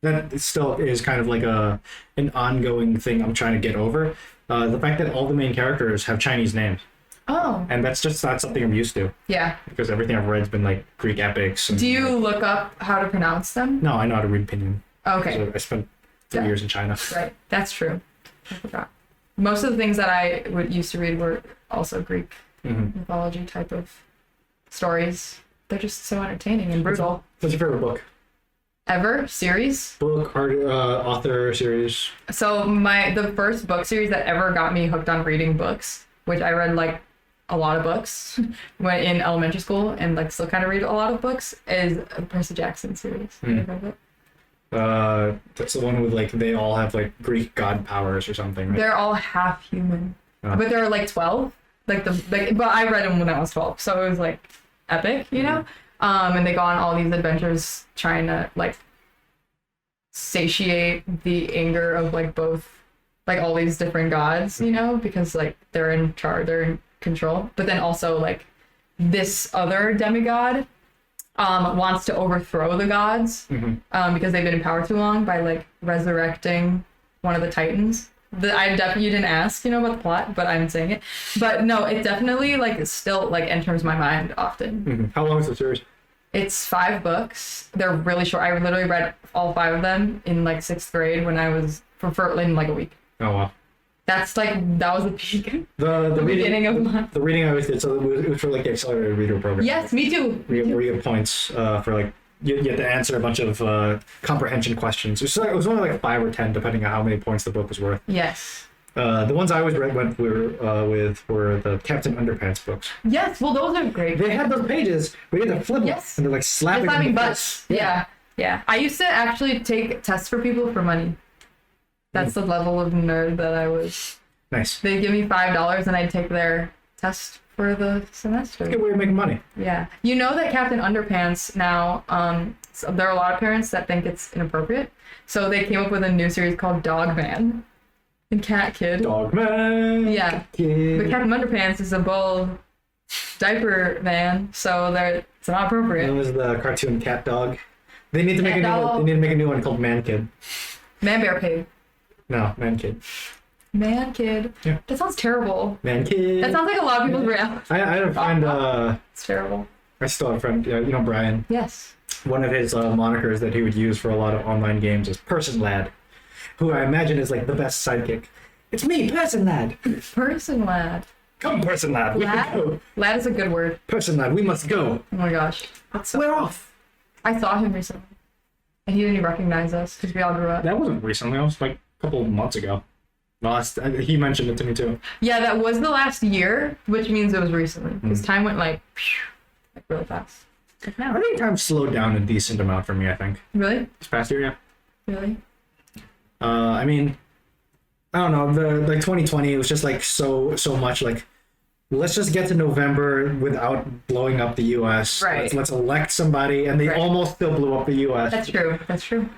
A: that still is kind of like an ongoing thing I'm trying to get over. The fact that all the main characters have Chinese names.
B: Oh.
A: And that's just not something I'm used to.
B: Yeah.
A: Because everything I've read has been like Greek epics. And,
B: do you
A: like,
B: look up how to pronounce them?
A: No, I know how to read pinyin.
B: Okay.
A: So I spent 3 years in China.
B: Right. That's true. I forgot. Most of the things that I used to read were also Greek mythology type of stories. They're just so entertaining and brutal.
A: What's your favorite book?
B: Ever? Series?
A: Book, author, series?
B: So the first book series that ever got me hooked on reading books, which I read like a lot of books when in elementary school and like still kind of read a lot of books, is a Percy Jackson series. Have you heard of it?
A: That's the one with like they all have like Greek god powers or something, right?
B: They're all half human, but there are like 12. But I read them when I was 12, so it was like epic, you know. And they go on all these adventures trying to like satiate the anger of like both like all these different gods, you know, because like they're in charge, they're in control. But then also like this other demigod wants to overthrow the gods because they've been in power too long by like resurrecting one of the titans. You didn't ask, you know, about the plot, but I'm saying it. But no, it definitely like still like enters my mind often.
A: How long is the series?
B: It's 5 books. They're really short. I literally read all 5 of them in like 6th grade when I was in like a week.
A: Oh wow.
B: That was the peak.
A: The
B: beginning of month.
A: The reading I always did, so it was for like the accelerated reader program.
B: Yes, me too.
A: Where you get points for like you had to answer a bunch of comprehension questions. It was only like 5 or 10 depending on how many points the book was worth.
B: Yes.
A: The ones I always went were the Captain Underpants books.
B: Yes, well those are great.
A: They had those pages where you had to flip them, and they're like slapping
B: butts. Yeah. I used to actually take tests for people for money. That's the level of nerd that I was.
A: Nice.
B: They'd give me $5 and I'd take their test for the semester.
A: Good way of making money.
B: Yeah. You know that Captain Underpants now, so there are a lot of parents that think it's inappropriate. So they came up with a new series called Dog Man and Cat Kid.
A: Dog Man.
B: Yeah.
A: Kid.
B: But Captain Underpants is a bald diaper man, so it's not appropriate.
A: That was the cartoon Cat Dog. They need to make a new one called Man Kid.
B: Man Bear Pig.
A: No, Man Kid.
B: Man Kid.
A: Yeah.
B: That sounds terrible.
A: Man Kid.
B: That sounds like a lot of people's reality.
A: I had a friend.
B: It's terrible.
A: I still have a friend. You know Brian.
B: Yes.
A: One of his monikers that he would use for a lot of online games is Person Lad, who I imagine is like the best sidekick. It's me, Person Lad.
B: Person Lad.
A: Come, Person Lad. We can go.
B: Lad is a good word.
A: Person Lad, we must go.
B: Oh my gosh. That's so
A: We're
B: cool.
A: off.
B: I saw him recently. And he didn't even recognize us because we all grew up.
A: That wasn't recently. That was like a couple of months ago. He mentioned it to me too.
B: Yeah, that was the last year, which means it was recently. Because time went like really fast. Like now.
A: I think time slowed down a decent amount for me, I think.
B: Really?
A: This past year, yeah.
B: Really?
A: I mean, I don't know. The 2020, it was just like so much like, let's just get to November without blowing up the U.S.
B: Right.
A: Let's elect somebody, and they almost still blew up the U.S.
B: That's true. That's true.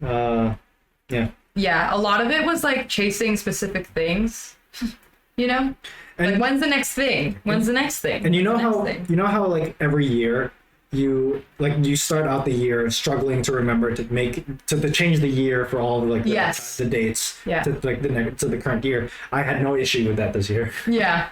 A: Yeah.
B: Yeah, a lot of it was like chasing specific things. You know?
A: And,
B: like, when's the next thing? When's the next thing?
A: And you know how like every year you start out the year struggling to remember to change the year for all like the dates to like to the current year. I had no issue with that this year.
B: Yeah.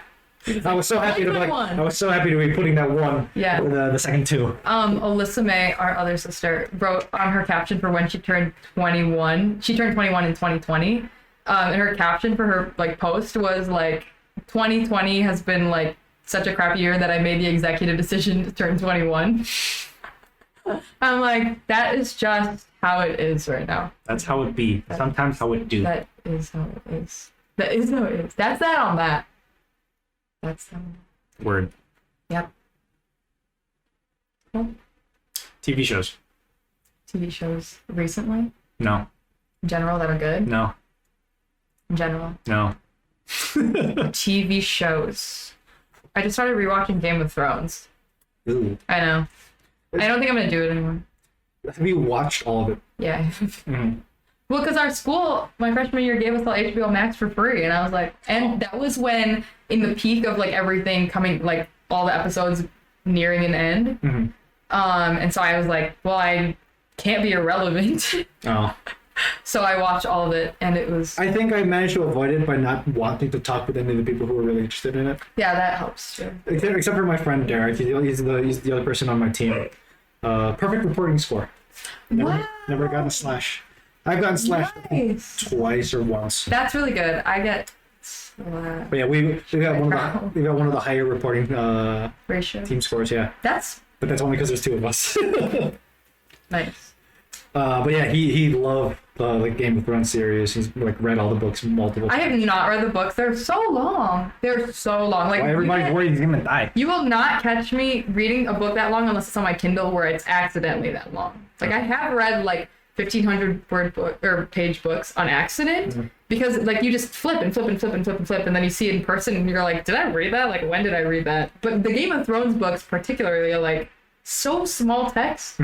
A: I was so happy to
B: Only
A: like.
B: one.
A: I was so happy to be putting that one.
B: Yeah.
A: For the second two.
B: Alyssa May, our other sister, wrote on her caption for when she turned 21. She turned 21 in 2020. And her caption for her like post was like, 2020 has been like such a crappy year that I made the executive decision to turn 21. I'm like, that is just how it is right now.
A: That's how it be. Sometimes how it do.
B: That is how it is. That is how it is. That's that on that. That's that.
A: Word.
B: Yep. Well,
A: TV shows.
B: TV shows recently,
A: No.
B: in general, that are good.
A: No.
B: In general,
A: No.
B: TV shows. I just started rewatching Game of Thrones.
A: Ooh.
B: I know. I don't think I'm gonna do it anymore.
A: Have you watched all of it?
B: Yeah.
A: Mhm.
B: Well, because our school, my freshman year, gave us all HBO Max for free, and I was like, and that was when, in the peak of like everything coming, like all the episodes nearing an end.
A: Mhm.
B: And so I was like, well, I can't be irrelevant,
A: Oh.
B: so I watched all of it, and it was
A: I think I managed to avoid it by not wanting to talk with any of the people who were really interested in it.
B: yeah, that helps too.
A: Except for my friend Derek. He's the other person on my team. Perfect reporting score. Never gotten a slash. I've gotten slashed
B: Nice.
A: twice or once.
B: That's really good. I get
A: But yeah, we got one of the higher reporting
B: ratio.
A: team scores. Yeah,
B: That's
A: but that's only because there's two of us.
B: nice.
A: But yeah, he loved the Game of Thrones series. He's like read all the books multiple
B: I
A: times.
B: have not read the books. They're so long. They're so long. Like
A: Why everybody's
B: you
A: worried he's gonna die?
B: will not catch me reading a book that long unless it's on my Kindle where it's accidentally that long. Like I have read like 1,500 word book or page books on accident because like you just flip and flip and flip and flip and flip and then you see it in person and you're like, did I read that? Like when did I read that? But the Game of Thrones books particularly are like so small text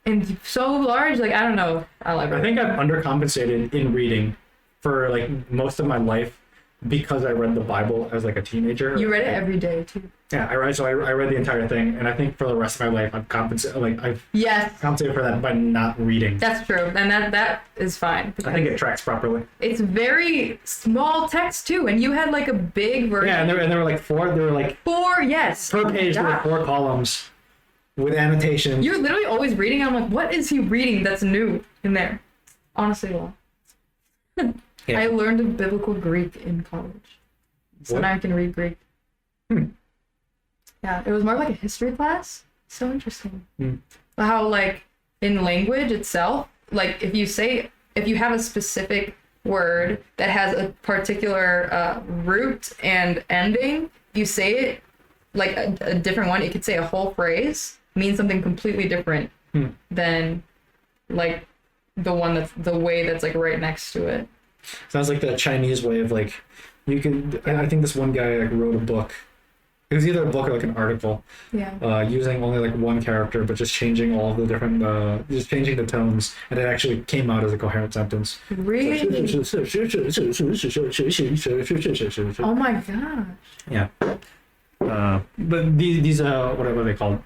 B: and so large. Like I don't know.
A: I think I've undercompensated in reading for like most of my life because I read the Bible as like a teenager.
B: You read it every day too.
A: Yeah, I read the entire thing, and I think for the rest of my life I've
B: Yes,
A: compensated for that by not reading.
B: that's true, and that is fine.
A: I think it tracks properly.
B: It's very small text too, and you had like a big version.
A: Yeah, and there were like
B: Four, yes.
A: per page there were 4 columns with annotations.
B: You're literally always reading. I'm like, what is he reading that's new in there? Honestly, well,
A: Yeah.
B: I learned biblical Greek in college, so
A: What?
B: now I can read Greek. Yeah, it was more like a history class. So interesting. How like in language itself, like if you have a specific word that has a particular root and ending, you say it like a different one. It could say a whole phrase, mean something completely different than like the one the way that's like right next to it.
A: Sounds like the Chinese way of like you can. I think this one guy like wrote a book. It was either a book or like an article.
B: Yeah.
A: Using only like one character, but just changing all of the different, just changing the tones, and it actually came out as a coherent sentence.
B: Really? Oh my gosh.
A: Yeah. But these what are they called?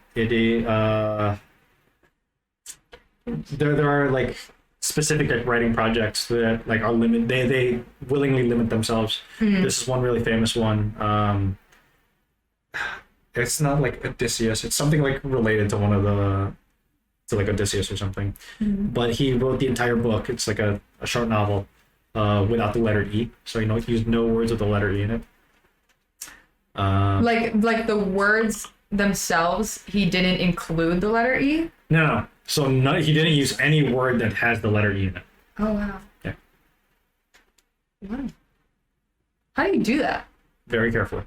A: There are like specific like writing projects that like are limit. They willingly limit themselves. This is one really famous one. It's not like Odysseus. It's something like related to like Odysseus or something. But he wrote the entire book. It's like a short novel without the letter E. So he used no words with the letter E in it.
B: Like the words themselves, he didn't include the letter E?
A: No. So he didn't use any word that has the letter E in it.
B: Oh wow.
A: Yeah.
B: Wow. How do you do that?
A: Very carefully.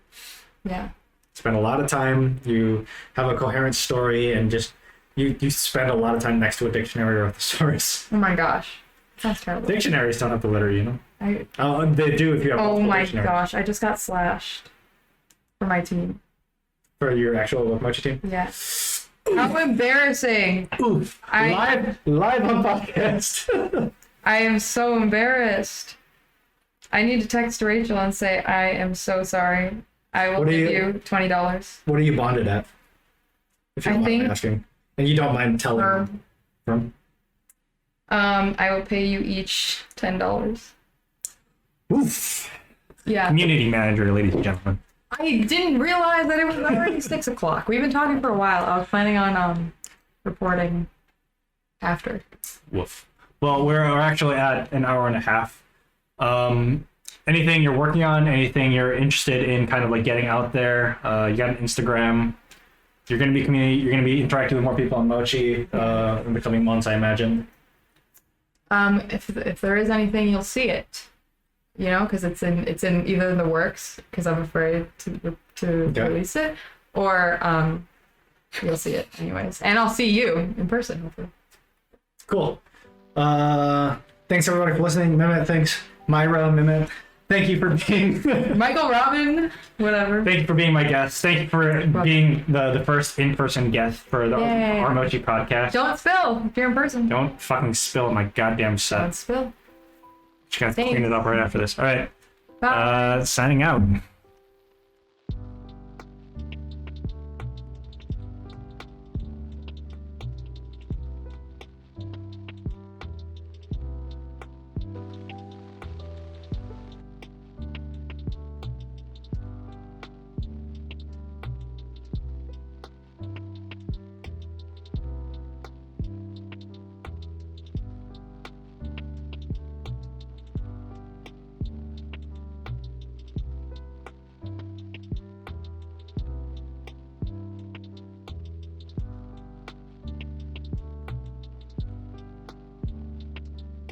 B: Yeah.
A: Spend a lot of time. You have a coherent story, and just you spend a lot of time next to a dictionary or a thesaurus.
B: Oh my gosh. Sounds terrible.
A: Dictionaries don't have the letter E, you know?
B: I,
A: They do if you have
B: oh
A: multiple
B: my
A: dictionaries.
B: gosh, I just got slashed for my team.
A: For your actual Mochi team?
B: Yeah. How embarrassing.
A: Oof. Live on podcast.
B: I am so embarrassed. I need to text Rachel and say, I am so sorry. I will give you $20.
A: What are you bonded at? If you don't mind asking. And you don't mind telling from?
B: I will pay you each $10.
A: Oof.
B: Yeah.
A: Community manager, ladies and gentlemen.
B: I didn't realize that it was already 6 o'clock. We've been talking for a while. I was planning on reporting after.
A: Woof. Well, we're actually at an hour and a half. Anything you're working on? Anything you're interested in, kind of like getting out there? You got an Instagram. You're gonna be You're gonna be interacting with more people on Mochi in the coming months, I imagine.
B: If there is anything, you'll see it. You know, because it's in either in the works, because I'm afraid to release it, or you'll see it anyways, and I'll see you in person, hopefully.
A: Cool. Thanks everybody for listening. Mehmet, thanks. Myra, Mehmet, thank you for being
B: Michael, Robin, whatever.
A: Thank you for being my guest. Thank you for being the first in-person guest for the R Mochi podcast.
B: Don't spill if you're in person.
A: Don't fucking spill my goddamn set.
B: Don't spill.
A: Just gotta clean it up right after this. All right.
B: Bye.
A: Signing out.